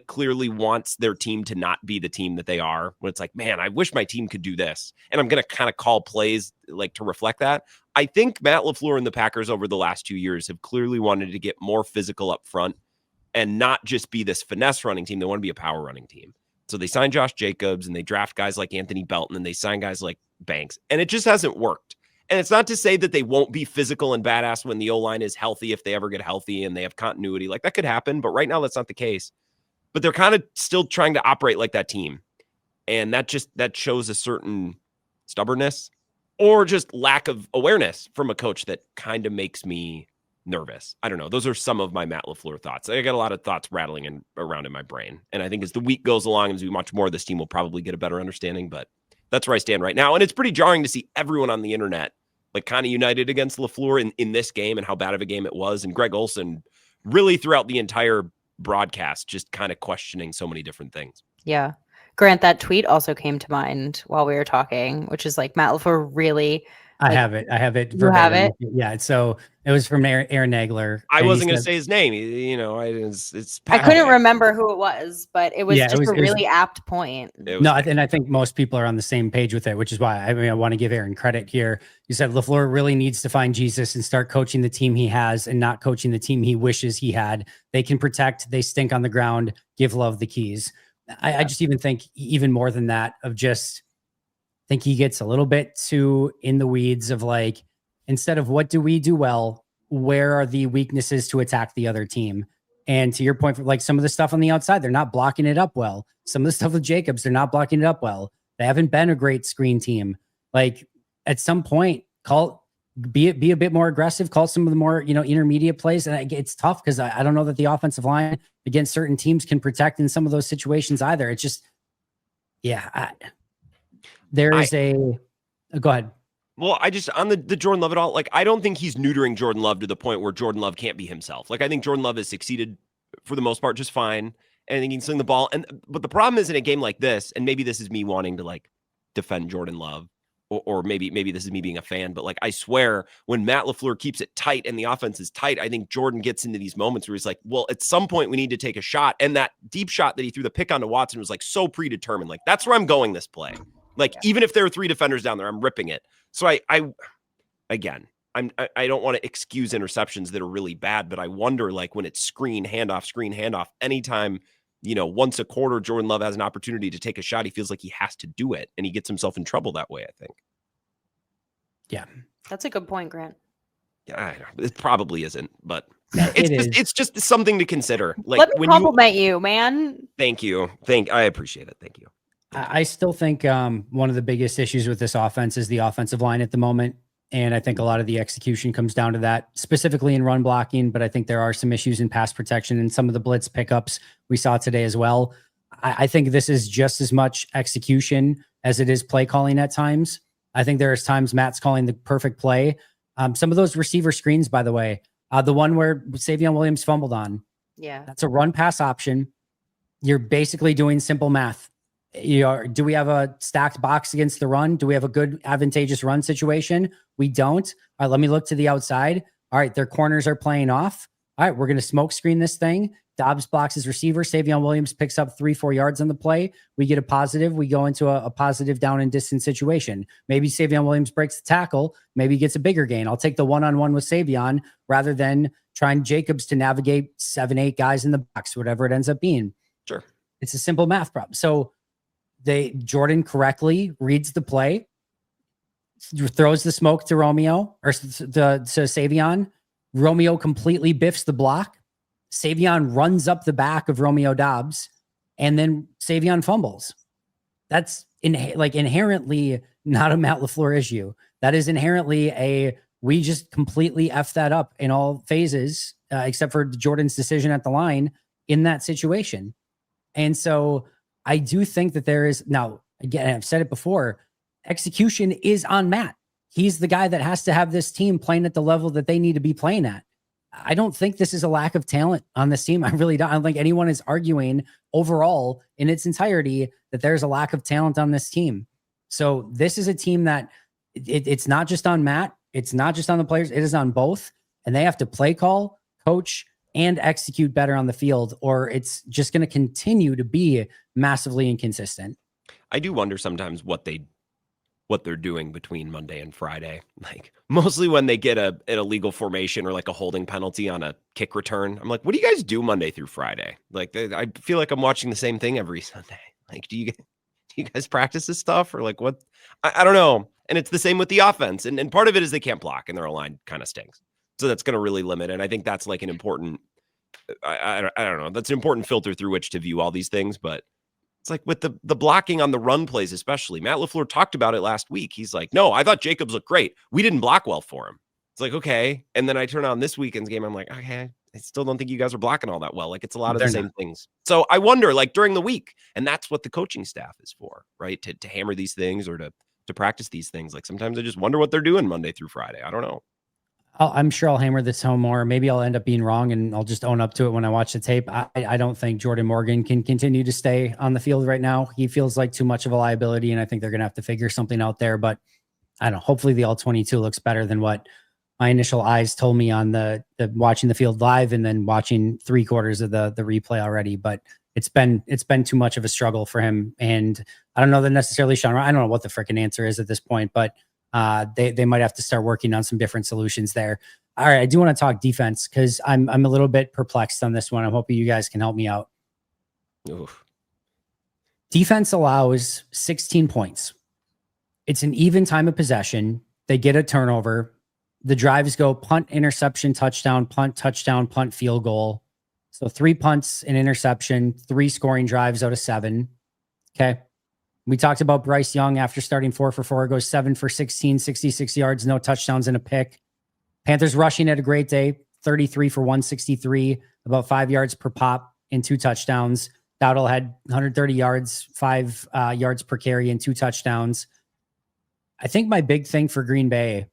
B: clearly wants their team to not be the team that they are, when it's like, man, I wish my team could do this. And I'm going to kind of call plays to reflect that. I think Matt LaFleur and the Packers over the last 2 years have clearly wanted to get more physical up front and not just be this finesse running team. They want to be a power running team. So they sign Josh Jacobs and they draft guys like Anthony Belton and they sign guys like Banks. And it just hasn't worked. And it's not to say that they won't be physical and badass when the O-line is healthy, if they ever get healthy and they have continuity. That could happen. But right now, that's not the case. But they're kind of still trying to operate like that team. And that shows a certain stubbornness or just lack of awareness from a coach that kind of makes me nervous. I don't know. Those are some of my Matt LaFleur thoughts. I got a lot of thoughts rattling around in my brain. And I think as the week goes along, as we watch more of this team, we'll probably get a better understanding. But that's where I stand right now. And it's pretty jarring to see everyone on the internet kind of united against LaFleur in this game and how bad of a game it was. And Greg Olsen really throughout the entire broadcast just kind of questioning so many different things.
C: Yeah. Grant, that tweet also came to mind while we were talking, which is Matt LaFleur really.
A: I have it.
C: You have it?
A: Yeah. So it was from Aaron Nagler.
B: I wasn't going to say his name. It's
C: I couldn't remember who it was, but it was a really apt point.
A: No, and I think most people are on the same page with it, which is why I want to give Aaron credit here. You said LaFleur really needs to find Jesus and start coaching the team he has and not coaching the team he wishes he had. They can protect, they stink on the ground, give Love the keys. I just even think even more than that of just think he gets a little bit too in the weeds of instead of what do we do well, where are the weaknesses to attack the other team? And to your point, like some of the stuff on the outside, they're not blocking it up well. Some of the stuff with Jacobs, they're not blocking it up well. They haven't been a great screen team. Like at some point, be a bit more aggressive, call some of the more, intermediate plays. And it's tough because I don't know that the offensive line against certain teams can protect in some of those situations either. It's just, yeah, go ahead.
B: Well, I just, on the Jordan Love at all, like, I don't think he's neutering Jordan Love to the point where Jordan Love can't be himself. Like, I think Jordan Love has succeeded for the most part just fine. And he can sling the ball. But the problem is in a game like this, and maybe this is me wanting to like defend Jordan Love, or maybe this is me being a fan, but like, I swear when Matt LaFleur keeps it tight and the offense is tight, I think Jordan gets into these moments where he's like, well, at some point we need to take a shot. And that deep shot that he threw the pick onto Watson was like so predetermined. Like, that's where I'm going this play. Like, even if there are 3 defenders down there, I'm ripping it. So I don't want to excuse interceptions that are really bad, but I wonder, like, when it's screen handoff, anytime, once a quarter, Jordan Love has an opportunity to take a shot, he feels like he has to do it, and he gets himself in trouble that way, I think.
A: Yeah.
C: That's a good point, Grant.
B: Yeah, it probably isn't, but
A: it's
B: just something to consider. Like,
C: let me compliment you, man.
B: Thank you. I appreciate it. Thank you.
A: I still think one of the biggest issues with this offense is the offensive line at the moment. And I think a lot of the execution comes down to that, specifically in run blocking. But I think there are some issues in pass protection and some of the blitz pickups we saw today as well. I think this is just as much execution as it is play calling at times. I think there's times Matt's calling the perfect play. Some of those receiver screens, by the way, the one where Savion Williams fumbled on, that's a run pass option. You're basically doing simple math. Do we have a stacked box against the run? Do we have a good advantageous run situation? We don't. All right, let me look to the outside. All right, their corners are playing off. All right, we're going to smoke screen this thing. Dobbs blocks his receiver. Savion Williams picks up 3-4 yards on the play. We get a positive. We go into a positive down and distance situation. Maybe Savion Williams breaks the tackle. Maybe he gets a bigger gain. I'll take the one-on-one with Savion rather than trying Jacobs to navigate 7-8 guys in the box, whatever it ends up being.
B: Sure.
A: It's a simple math problem. So Jordan correctly reads the play, throws the smoke to Romeo or to Savion. Romeo completely biffs the block. Savion runs up the back of Romeo Dobbs, and then Savion fumbles. That's inherently not a Matt LaFleur issue. That is inherently we just completely F that up in all phases, except for Jordan's decision at the line in that situation. And so I do think that there is, now, again, I've said it before, execution is on Matt. He's the guy that has to have this team playing at the level that they need to be playing at. I don't think this is a lack of talent on this team. I really don't. I don't think anyone is arguing overall in its entirety that there's a lack of talent on this team. So this is a team that it's not just on Matt. It's not just on the players. It is on both. And they have to play call, coach, and execute better on the field, or it's just going to continue to be massively inconsistent.
B: I do wonder sometimes what they're doing between Monday and Friday. Like, mostly when they get an illegal formation or like a holding penalty on a kick return, I'm like, what do you guys do Monday through Friday? Like, I feel like I'm watching the same thing every Sunday. Like, do you guys practice this stuff, or like what? I don't know. And it's the same with the offense. And part of it is they can't block and their line kind of stinks. So that's going to really limit. And I think that's like an important, I don't know, that's an important filter through which to view all these things. But it's like with the blocking on the run plays, especially, Matt LaFleur talked about it last week. He's like, no, I thought Jacobs looked great. We didn't block well for him. It's like, okay. And then I turn on this weekend's game. I'm like, okay, I still don't think you guys are blocking all that well. Like, it's a lot of the same things. So I wonder, like, during the week, and that's what the coaching staff is for, right? To hammer these things or to practice these things. Like, sometimes I just wonder what they're doing Monday through Friday. I don't know.
A: I'm sure I'll hammer this home more. Maybe I'll end up being wrong and I'll just own up to it when I watch the tape. I don't think Jordan Morgan can continue to stay on the field right now. He feels like too much of a liability, and I think they're going to have to figure something out there. But I don't know. Hopefully the all-22 looks better than what my initial eyes told me on the watching the field live and then watching 3/4 of the replay already. But it's been too much of a struggle for him. And I don't know that necessarily Sean, I don't know what the freaking answer is at this point, but they might have to start working on some different solutions there. All right. I do want to talk defense because I'm a little bit perplexed on this one. I'm hoping you guys can help me out.
B: Oof.
A: Defense allows 16 points. It's an even time of possession. They get a turnover. the drives go punt, interception, touchdown, punt, field goal. So 3 punts, an interception, 3 scoring drives out of 7. Okay. We talked about Bryce Young after starting 4 for 4, goes 7 for 16, 66 yards, no touchdowns and a pick. Panthers rushing at a great day, 33 for 163, about 5 yards per pop and 2 touchdowns. Dowdle had 130 yards, 5 yards per carry and 2 touchdowns. I think my big thing for Green Bay,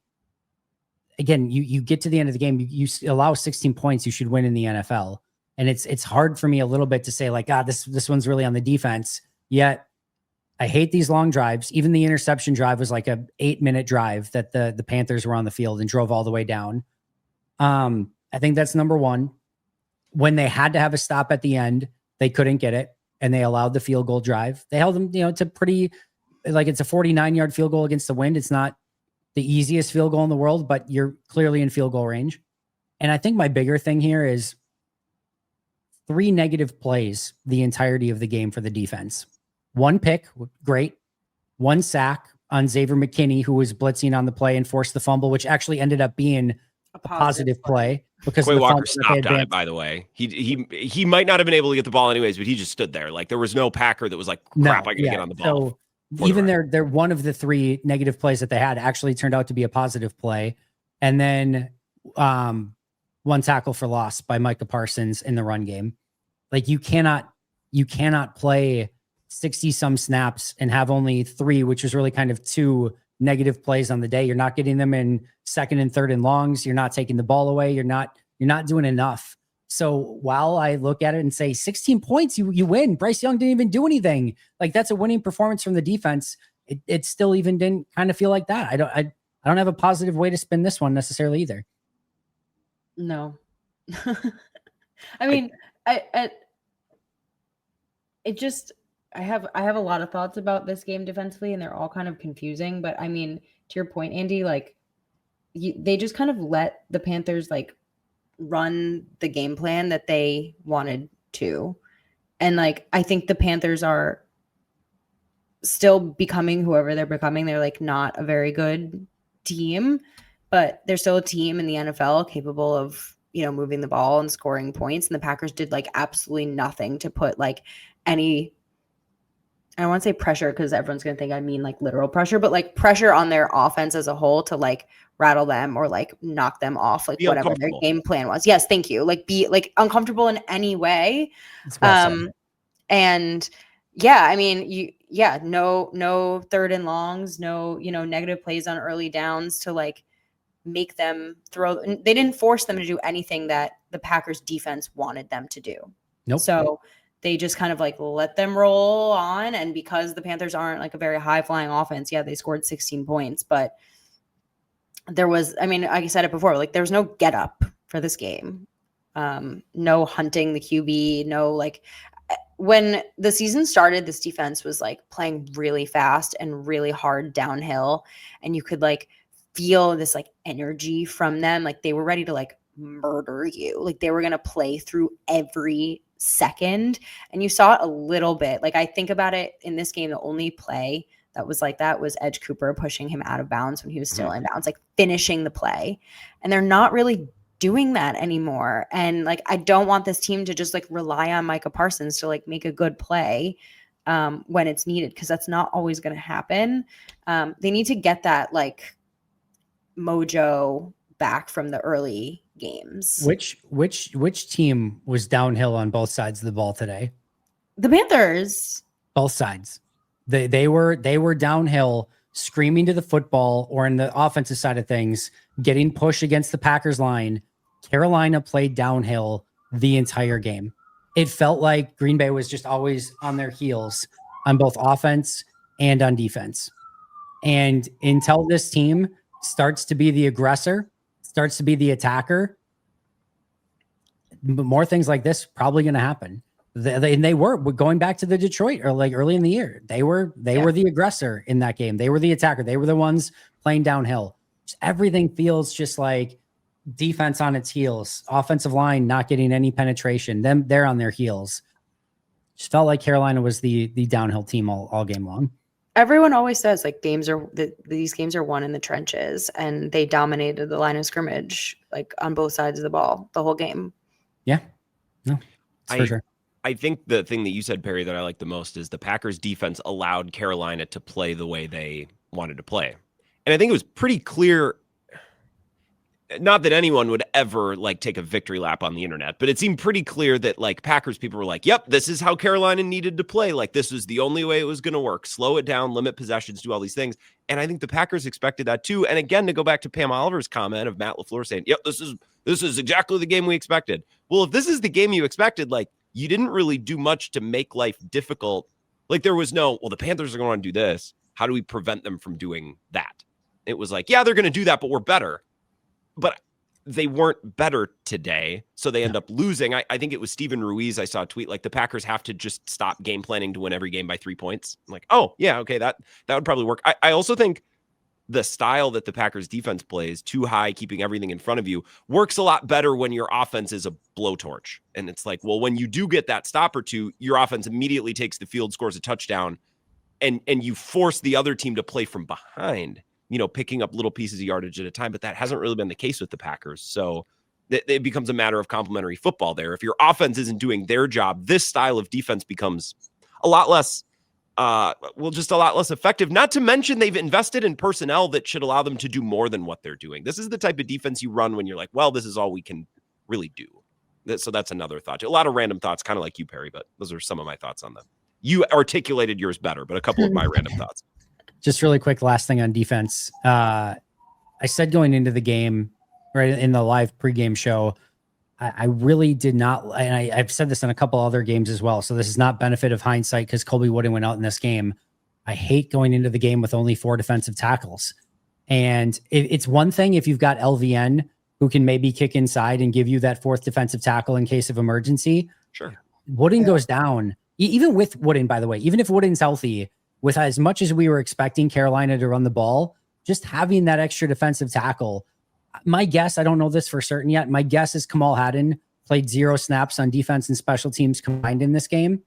A: again, you get to the end of the game, you allow 16 points, you should win in the NFL. And it's hard for me a little bit to say like, this one's really on the defense. Yet I hate these long drives. Even the interception drive was like a 8-minute drive that the Panthers were on the field and drove all the way down. I think that's number one. When they had to have a stop at the end, they couldn't get it, and they allowed the field goal drive. They held them, to pretty, like it's a 49-yard field goal against the wind. It's not the easiest field goal in the world, but you're clearly in field goal range. And I think my bigger thing here is 3 negative plays the entirety of the game for the defense. 1 pick, great. 1 sack on Xavier McKinney, who was blitzing on the play and forced the fumble, which actually ended up being a positive play because
B: Quay Walker stopped on it, by the way. He might not have been able to get the ball anyways, but he just stood there. Like there was no Packer that was like, crap, I gotta get on the ball.
A: So even they're one of the 3 negative plays that they had actually turned out to be a positive play. And then 1 tackle for loss by Micah Parsons in the run game. Like you cannot play 60 some snaps and have only 3, which was really kind of 2 negative plays on the day. You're not getting them in 2nd and 3rd and longs. You're not taking the ball away. You're not doing enough. So while I look at it and say 16 points, you win. Bryce Young didn't even do anything. Like that's a winning performance from the defense. It still even didn't kind of feel like that. I don't have a positive way to spin this one necessarily either.
C: No. I mean, I have a lot of thoughts about this game defensively, and they're all kind of confusing. But I mean, to your point, Andy, like they just kind of let the Panthers like run the game plan that they wanted to. And like, I think the Panthers are still becoming whoever they're becoming. They're like not a very good team, but they're still a team in the NFL capable of, moving the ball and scoring points. And the Packers did like absolutely nothing to put like any, I don't want to say pressure because everyone's going to think I mean like literal pressure, but like pressure on their offense as a whole to like rattle them or like knock them off, like whatever their game plan was. Yes. Thank you. Like be like uncomfortable in any way. And yeah, I mean, no 3rd and longs, no, negative plays on early downs to like make them throw. They didn't force them to do anything that the Packers defense wanted them to do.
A: Nope.
C: So they just kind of like let them roll on. And because the Panthers aren't like a very high flying offense, yeah, they scored 16 points, but there was, I mean, like I said it before, like there was no get up for this game. No hunting the QB, no, like when the season started, this defense was like playing really fast and really hard downhill. And you could like feel this like energy from them. Like they were ready to like murder you. Like they were going to play through every second. And you saw it a little bit. Like I think about it in this game, the only play that was like that was Edge Cooper pushing him out of bounds when he was still in bounds, like finishing the play. And they're not really doing that anymore. And like, I don't want this team to just like rely on Micah Parsons to like make a good play when it's needed, because that's not always going to happen. They need to get that like mojo back from the early games.
A: Which team was downhill on both sides of the ball today?
C: The Panthers.
A: Both sides. They were downhill, screaming to the football, or in the offensive side of things, getting pushed against the Packers line. Carolina played downhill the entire game. It felt like Green Bay was just always on their heels on both offense and on defense. And until this team starts to be the aggressor, starts to be the attacker, more things like this probably going to happen. They were going back to the Detroit or like early in the year. They were the aggressor in that game. They were the attacker. They were the ones playing downhill. Just everything feels just like defense on its heels, offensive line not getting any penetration. They're on their heels. Just felt like Carolina was the downhill team all game long.
C: everyone always says like these games are won in the trenches, and they dominated the line of scrimmage like on both sides of the ball the whole game.
A: Yeah, no, it's for sure.
B: I think the thing that you said, Perry, that I like the most is the Packers defense allowed Carolina to play the way they wanted to play. And I think it was pretty clear, not that anyone would ever like take a victory lap on the internet, but it seemed pretty clear that like Packers people were like, yep, this is how Carolina needed to play. Like this was the only way it was going to work. Slow it down, limit possessions, do all these things. And I think the Packers expected that too. And again, to go back to Pam Oliver's comment of Matt LaFleur saying, yep, this is exactly the game we expected. Well, if this is the game you expected, like you didn't really do much to make life difficult. Like there was no, well, the Panthers are going to do this. How do we prevent them from doing that? It was like, yeah, they're going to do that, but we're better. But they weren't better today, so they end up losing. I think it was Steven Ruiz. I saw a tweet like the Packers have to just stop game planning to win every game by 3 points. I'm like, oh, yeah, okay, that would probably work. I also think the style that the Packers defense plays, too high, keeping everything in front of you, works a lot better when your offense is a blowtorch. And it's like, well, when you do get that stop or two, your offense immediately takes the field, scores a touchdown, and you force the other team to play from behind, picking up little pieces of yardage at a time. But that hasn't really been the case with the Packers. So it becomes a matter of complementary football there. If your offense isn't doing their job, this style of defense becomes a lot less, just a lot less effective. Not to mention they've invested in personnel that should allow them to do more than what they're doing. This is the type of defense you run when you're like, well, this is all we can really do. So that's another thought. A lot of random thoughts, kind of like you, Perry, but those are some of my thoughts on them. You articulated yours better, but a couple of my random thoughts.
A: Just really quick, last thing on defense. I said going into the game, right in the live pregame show, I really did not, and I've said this in a couple other games as well, so this is not benefit of hindsight because Colby Wooden went out in this game. I hate going into the game with only 4 defensive tackles. And it's one thing if you've got LVN who can maybe kick inside and give you that 4th defensive tackle in case of emergency.
B: Sure.
A: Wooden goes down, even with Wooden, by the way, even if Wooden's healthy, with as much as we were expecting Carolina to run the ball, just having that extra defensive tackle, my guess, I don't know this for certain yet, my guess is Kamal Haddon played 0 snaps on defense and special teams combined in this game.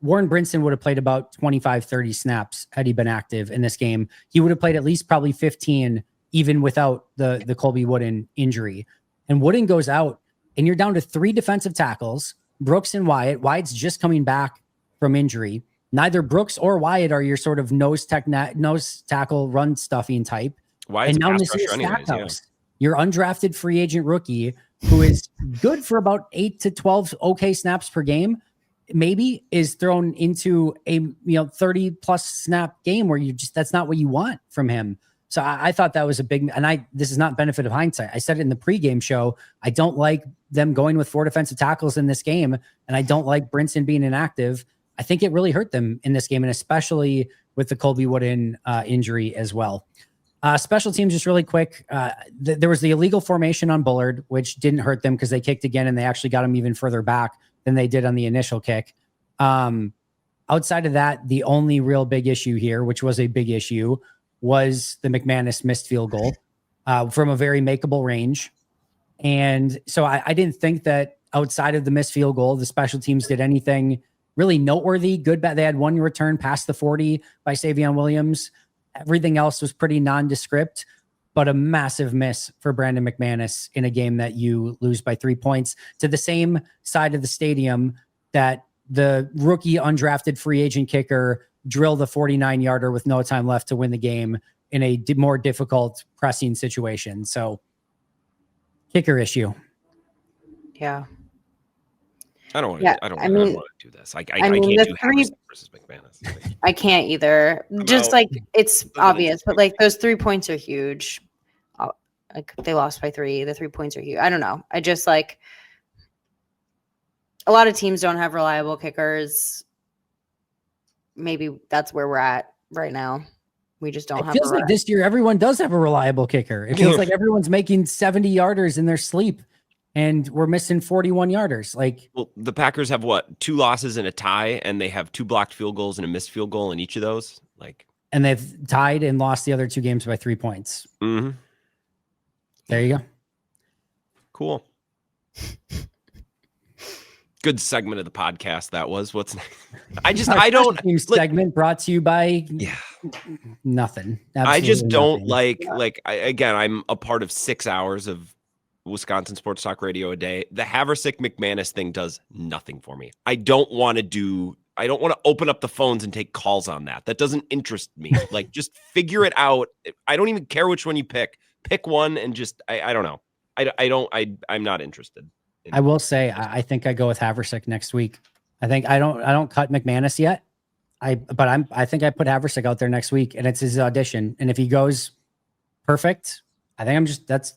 A: Warren Brinson would have played about 25, 30 snaps had he been active in this game. He would have played at least probably 15, even without the Colby Wooden injury. And Wooden goes out, and you're down to 3 defensive tackles, Brooks and Wyatt. Wyatt's just coming back from injury. Neither Brooks or Wyatt are your sort of nose tackle run stuffing type.
B: Wyatt's
A: and now this is Stackhouse, your undrafted free agent rookie who is good for about 8 to 12 okay snaps per game, maybe is thrown into a 30 plus snap game where that's not what you want from him. So I thought that was a big, and this is not benefit of hindsight. I said it in the pregame show. I don't like them going with 4 defensive tackles in this game, and I don't like Brinson being inactive. I think it really hurt them in this game, and especially with the Colby Wooden injury as well. Special teams, just really quick. There was the illegal formation on Bullard, which didn't hurt them because they kicked again, and they actually got him even further back than they did on the initial kick. Outside of that, the only real big issue here, which was a big issue, was the McManus missed field goal from a very makeable range. And so I didn't think that outside of the missed field goal, the special teams did anything really noteworthy, good, bad. They had 1 return past the 40 by Savion Williams. Everything else was pretty nondescript, but a massive miss for Brandon McManus in a game that you lose by 3 points to the same side of the stadium that the rookie undrafted free agent kicker drilled a 49-yarder with no time left to win the game in a more difficult pressing situation. So kicker issue.
C: Yeah.
B: I don't want to do this. I can't do Harrison versus McManus.
C: I can't either. Just like it's obvious, but like those 3 points are huge. Like they lost by 3. The 3 points are huge. I don't know. I just like a lot of teams don't have reliable kickers. Maybe that's where we're at right now. We just don't have.
A: It feels like this year everyone does have a reliable kicker. It feels like everyone's making 70-yarders in their sleep. And we're missing 41-yarders.
B: Well, the Packers have 2 losses and a tie, and they have 2 blocked field goals and a missed field goal in each of those.
A: And they've tied and lost the other 2 games by 3 points.
B: Mm-hmm.
A: There you go.
B: Cool. Good segment of the podcast that was. What's next? I don't
A: segment brought to you by Nothing.
B: I just
A: Absolutely
B: don't
A: nothing.
B: again, I'm a part of 6 hours of Wisconsin Sports Talk Radio a day. The Haversick McManus thing does nothing for me. I don't want to open up the phones and take calls on that. That doesn't interest me. Like, just figure it out. I don't even care which one you pick. Pick one and just, I don't know. I'm not interested.
A: I will say, I think I go with Haversick next week. I think I don't cut McManus yet. I think I put Haversick out there next week, and it's his audition. And if he goes perfect, I think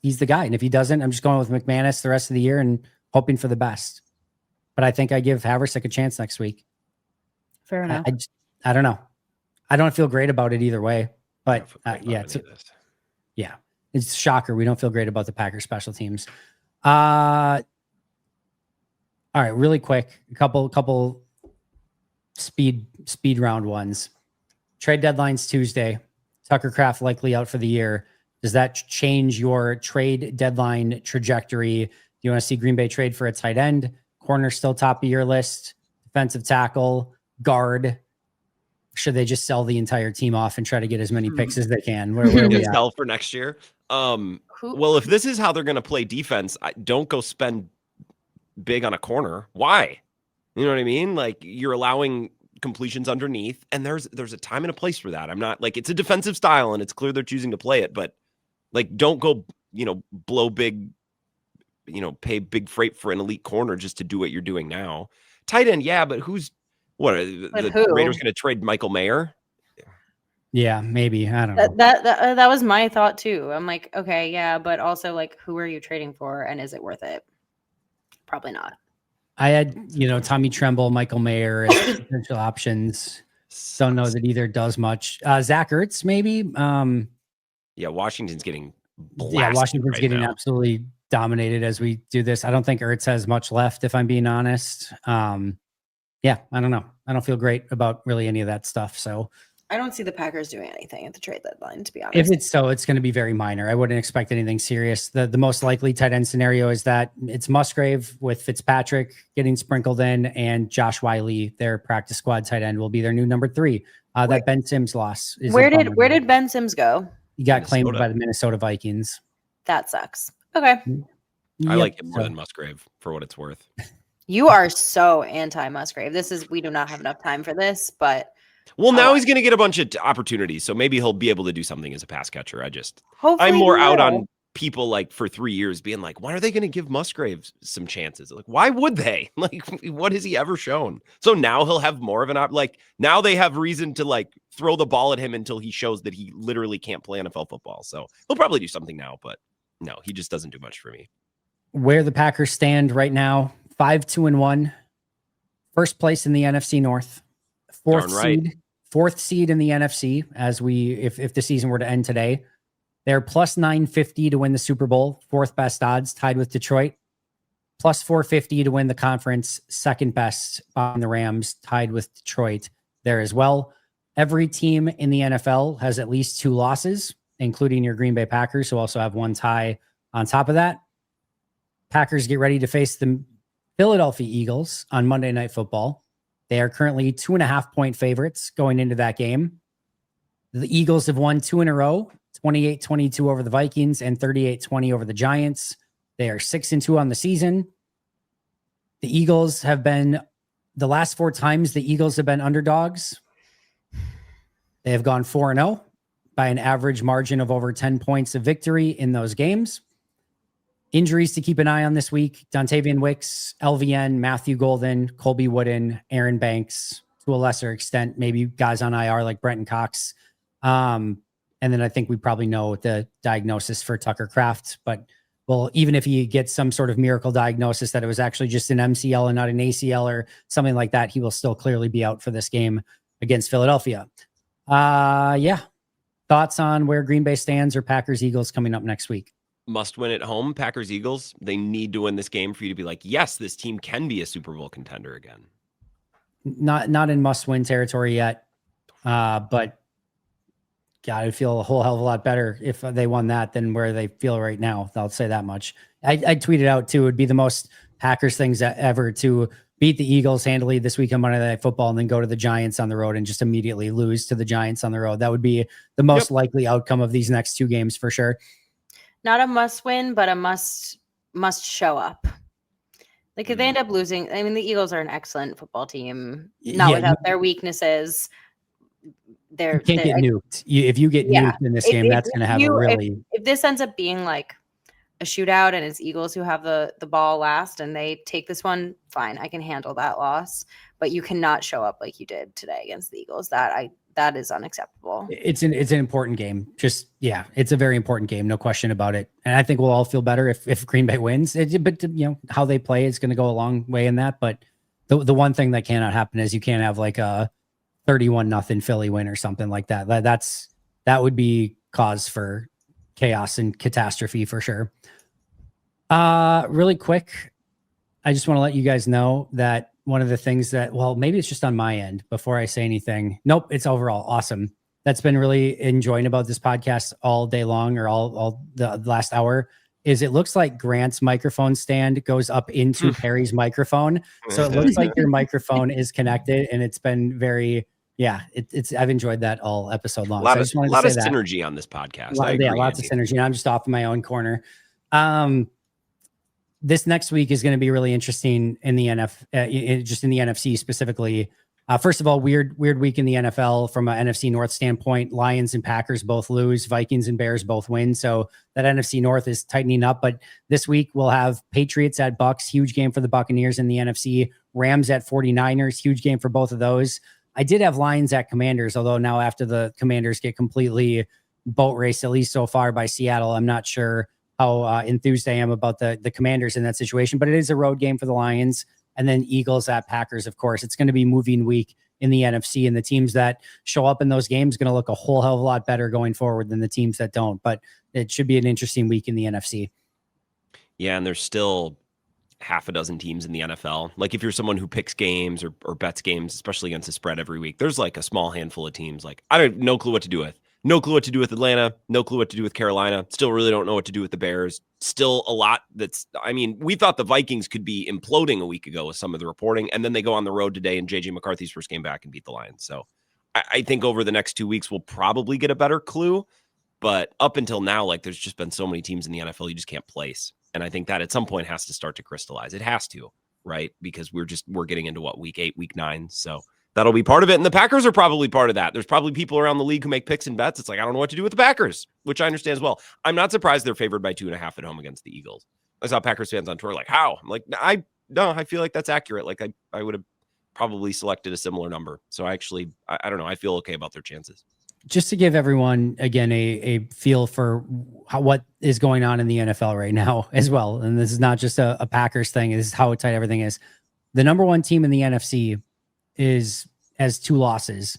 A: he's the guy. And if he doesn't, I'm just going with McManus the rest of the year and hoping for the best. But I think I give Haversick a chance next week.
C: Fair enough.
A: I don't know. I don't feel great about it either way. But it's a shocker. We don't feel great about the Packers special teams. All right, really quick, a couple speed round ones. Trade deadline's Tuesday. Tucker Kraft likely out for the year. Does that change your trade deadline trajectory? Do you want to see Green Bay trade for a tight end? Corner still top of your list? Defensive tackle, guard? Should they just sell the entire team off and try to get as many picks as they can? Where are we at?
B: Sell for next year? Well, if this is how they're going to play defense, don't go spend big on a corner. Why? You know what I mean? Like, you're allowing completions underneath, and there's a time and a place for that. I'm not like, it's a defensive style and it's clear they're choosing to play it, but like, don't go, blow big, pay big freight for an elite corner just to do what you're doing now. Tight end, yeah, but who? The Raiders going to trade Michael Mayer?
A: Yeah, maybe. I don't know.
C: That was my thought too. I'm like, okay, yeah, but also, like, who are you trading for, and is it worth it? Probably not.
A: I had, Tommy Tremble, Michael Mayer as potential options. Don't know that either does much. Zach Ertz, maybe.
B: Yeah, Washington's getting blasted.
A: Yeah, Washington's getting absolutely dominated as we do this. I don't think Ertz has much left, if I'm being honest. Yeah, I don't know. I don't feel great about really any of that stuff. So
C: I don't see the Packers doing anything at the trade deadline, to be honest.
A: If it's so, it's going to be very minor. I wouldn't expect anything serious. The most likely tight end scenario is that it's Musgrave with Fitzpatrick getting sprinkled in, and Josh Wiley, their practice squad tight end, will be their new number 3. That Ben Sims loss.
C: Where did Ben Sims go?
A: He got claimed by the Minnesota Vikings.
C: That sucks. Okay.
B: I like it more than Musgrave, for what it's worth.
C: You are so anti-Musgrave. We do not have enough time for this, but
B: well, now he's going to get a bunch of opportunities, so maybe he'll be able to do something as a pass catcher.
C: Hopefully
B: I'm more out on people like for 3 years being like, why are they going to give Musgrave some chances? Like, why would they? Like, what has he ever shown? So now he'll have more of an now they have reason to like throw the ball at him until he shows that he literally can't play NFL football. So he'll probably do something now, but no, he just doesn't do much for me.
A: Where the Packers stand right now, 5-2-1, first place in the NFC North, fourth seed in the NFC. If the season were to end today, they're plus 950 to win the Super Bowl, 4th best odds, tied with Detroit. Plus 450 to win the conference, 2nd best behind the Rams, tied with Detroit there as well. Every team in the NFL has at least 2 losses, including your Green Bay Packers, who also have 1 tie on top of that. Packers get ready to face the Philadelphia Eagles on Monday Night Football. They are currently 2.5-point favorites going into that game. The Eagles have won 2 in a row, 28-22 over the Vikings and 38-20 over the Giants. They are 6-2 on the season. The Eagles have been, the last 4 times the Eagles have been underdogs, they have gone 4-0 by an average margin of over 10 points of victory in those games. Injuries to keep an eye on this week: Dontavian Wicks, LVN, Matthew Golden, Colby Wooden, Aaron Banks, to a lesser extent, maybe guys on IR like Brenton Cox. And then I think we probably know the diagnosis for Tucker Kraft, but well, even if he gets some sort of miracle diagnosis that it was actually just an MCL and not an ACL or something like that, he will still clearly be out for this game against Philadelphia. Yeah. Thoughts on where Green Bay stands or Packers Eagles coming up next week?
B: Must win at home, Packers Eagles. They need to win this game for you to be like, yes, this team can be a Super Bowl contender again.
A: Not in must win territory yet. But God, I'd feel a whole hell of a lot better if they won that than where they feel right now. I'll say that much. I tweeted out too, it would be the most Packers things ever to beat the Eagles handily this week on Monday Night Football and then go to the Giants on the road and just immediately lose to the Giants on the road. That would be the most likely outcome of these next 2 games for sure.
C: Not a must win, but a must show up. Like if they end up losing, I mean, the Eagles are an excellent football team, not without their weaknesses.
A: You can't get nuked. If you get nuked in this game, that's going to have a really.
C: If this ends up being like a shootout and it's Eagles who have the ball last and they take this one, fine, I can handle that loss. But you cannot show up like you did today against the Eagles. That is unacceptable.
A: It's an important game. It's a very important game, no question about it. And I think we'll all feel better if Green Bay wins. But how they play is going to go a long way in that. But the one thing that cannot happen is you can't have like a 31-0 Philly win or something like that. That would be cause for chaos and catastrophe for sure. Really quick, I just want to let you guys know that one of the things that, well, maybe it's just on my end before I say anything. Nope, it's overall awesome. That's been really enjoying about this podcast all day long, or all the last hour, is it looks like Grant's microphone stand goes up into Perri's microphone. So it looks like your microphone is connected, and it's been very, I've enjoyed that all episode long.
B: A lot of synergy on this podcast.
A: Lots of synergy. And I'm just off in my own corner. This next week is going to be really interesting in the just in the NFC specifically. First of all, weird week in the NFL from an NFC North standpoint. Lions and Packers both lose. Vikings and Bears both win. So that NFC North is tightening up. But this week we'll have Patriots at Bucks, huge game for the Buccaneers in the NFC. Rams at 49ers, huge game for both of those. I did have Lions at Commanders, although now after the Commanders get completely boat raced, at least so far, by Seattle, I'm not sure how enthused I am about the Commanders in that situation, but it is a road game for the Lions. And then Eagles at Packers, of course. It's going to be moving week in the NFC, and the teams that show up in those games going to look a whole hell of a lot better going forward than the teams that don't. But it should be an interesting week in the NFC.
B: Yeah, and there's still half a dozen teams in the NFL. Like if you're someone who picks games or bets games, especially against the spread every week, there's like a small handful of teams. Like I don't no clue what to do with. No clue what to do with Atlanta. No clue what to do with Carolina. Still really don't know what to do with the Bears. Still a lot we thought the Vikings could be imploding a week ago with some of the reporting, and then they go on the road today in JJ McCarthy's first game back and beat the Lions. So I think over the next 2 weeks, we'll probably get a better clue. But up until now, like there's just been so many teams in the NFL you just can't place. And I think that at some point has to start to crystallize. It has to, right? Because we're getting into week 8, week 9. So that'll be part of it. And the Packers are probably part of that. There's probably people around the league who make picks and bets. It's like, I don't know what to do with the Packers, which I understand as well. I'm not surprised they're favored by 2.5 at home against the Eagles. I saw Packers fans on tour like, how? I'm like, I feel like that's accurate. Like I would have probably selected a similar number. So I don't know. I feel okay about their chances.
A: Just to give everyone, again, a feel for what is going on in the NFL right now as well. And this is not just a Packers thing. This is how tight everything is. The number 1 team in the NFC has 2 losses.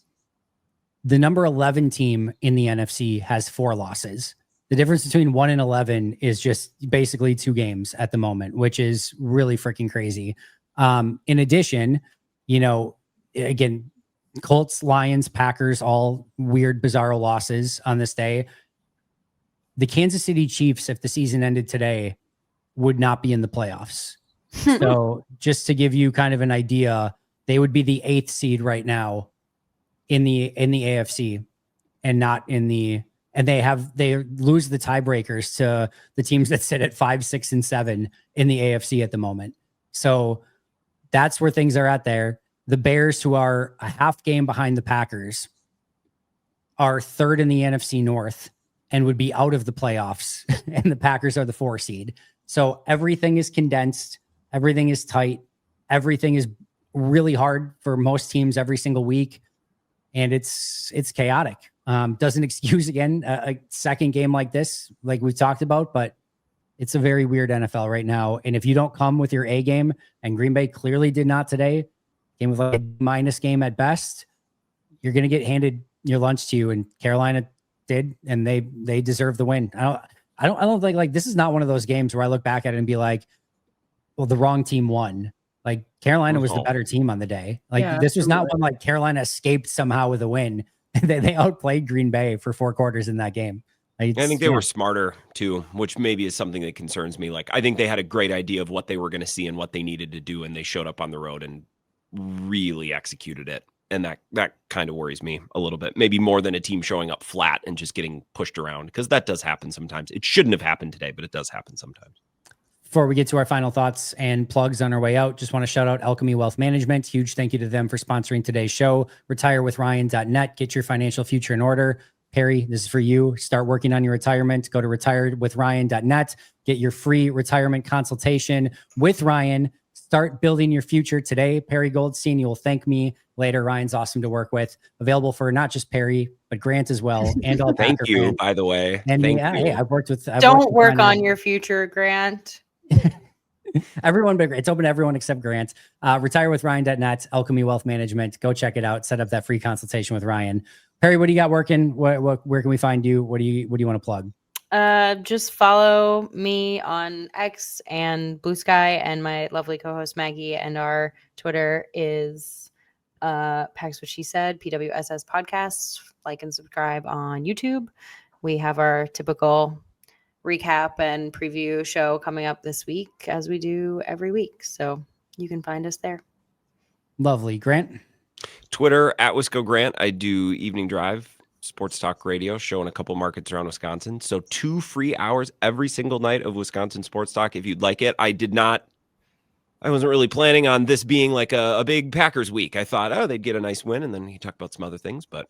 A: The number 11 team in the NFC has 4 losses. The difference between 1 and 11 is just basically 2 games at the moment, which is really freaking crazy. In addition, again, Colts, Lions, Packers, all weird, bizarro losses on this day. The Kansas City Chiefs, if the season ended today, would not be in the playoffs. So just to give you kind of an idea, they would be the 8th seed right now in the AFC, and not in the, and they lose the tiebreakers to the teams that sit at 5, 6, and 7 in the AFC at the moment. So that's where things are at there. The Bears, who are a half game behind the Packers, are 3rd in the NFC North and would be out of the playoffs. And the Packers are the 4 seed. So everything is condensed. Everything is tight. Everything is really hard for most teams every single week. And it's chaotic. Doesn't excuse, again, a second game like this, like we've talked about, but it's a very weird NFL right now. And if you don't come with your A game, and Green Bay clearly did not today, game with like a minus game at best, you're going to get handed your lunch to you. And Carolina did, and they deserve the win. I don't think, like, this is not one of those games where I look back at it and be like, well, the wrong team won. Like, Carolina was the better team on the day. Like, this was not one like Carolina escaped somehow with a win. They outplayed Green Bay for 4 quarters in that game.
B: I think they were smarter too, which maybe is something that concerns me. Like, I think they had a great idea of what they were going to see and what they needed to do, and they showed up on the road and really executed it. And that kind of worries me a little bit, maybe more than a team showing up flat and just getting pushed around, because that does happen sometimes. It shouldn't have happened today, but it does happen sometimes.
A: Before we get to our final thoughts and plugs on our way out, just want to shout out Alchemy Wealth Management. Huge thank you to them for sponsoring today's show. Retirewithryan.net. Get your financial future in order. Perri, this is for you. Start working on your retirement. Go to retiredwithryan.net. Get your free retirement consultation with Ryan. Start building your future today. Perri Goldstein, you will thank me later. Ryan's awesome to work with. Available for not just Perri, but Grant as well. And all
B: Thank
A: Packer
B: you,
A: fans.
B: by the way.
A: And
B: Thank
A: yeah,
B: you.
A: hey, I've worked with.
C: Don't work on your future, Grant.
A: Everyone, but it's open to everyone except Grant. Retirewithryan.net, Alchemy Wealth Management. Go check it out. Set up that free consultation with Ryan. Perri, what do you got working? Where can we find you? What do you want to plug?
C: Just follow me on X and Blue Sky and my lovely co-host Maggie. And our Twitter is Pax What She Said, PWSS Podcasts. Like and subscribe on YouTube. We have our typical recap and preview show coming up this week, as we do every week. So you can find us there.
A: Lovely. Grant?
B: Twitter @Wisco Grant. I do Evening Drive, sports talk radio show in a couple markets around Wisconsin. So 2 free hours every single night of Wisconsin sports talk if you'd like it. I wasn't really planning on this being like a big Packers week. I thought, they'd get a nice win, and then he talked about some other things, but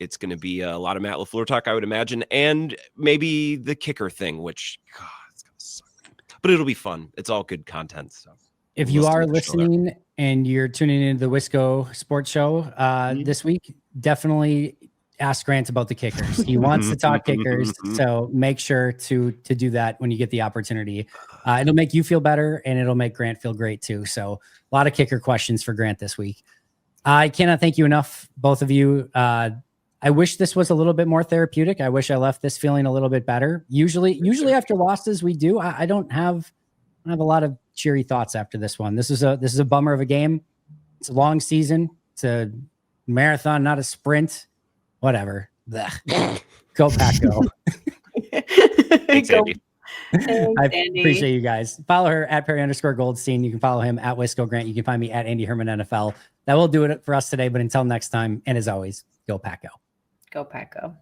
B: it's going to be a lot of Matt LaFleur talk, I would imagine, and maybe the kicker thing, which, God, it's going to suck. But it'll be fun. It's all good content. So
A: if you are listening and you're tuning into the Wisco Sports Show this week, definitely ask Grant about the kickers. He wants to talk kickers, so make sure to do that when you get the opportunity. It'll make you feel better, and it'll make Grant feel great too. So a lot of kicker questions for Grant this week. I cannot thank you enough, both of you. I wish this was a little bit more therapeutic. I wish I left this feeling a little bit better. Usually after losses, we do. I don't have a lot of cheery thoughts after this one. This is a bummer of a game. It's a long season. It's a marathon, not a sprint. Whatever. Blech. Go Pack, go.
B: Thanks, Andy.
A: I appreciate you guys. Follow her @Perri_Goldstein. You can follow him @Wisco Grant. You can find me @Andy Herman NFL. That will do it for us today. But until next time, and as always, go Pack, go.
C: Go Pack, go.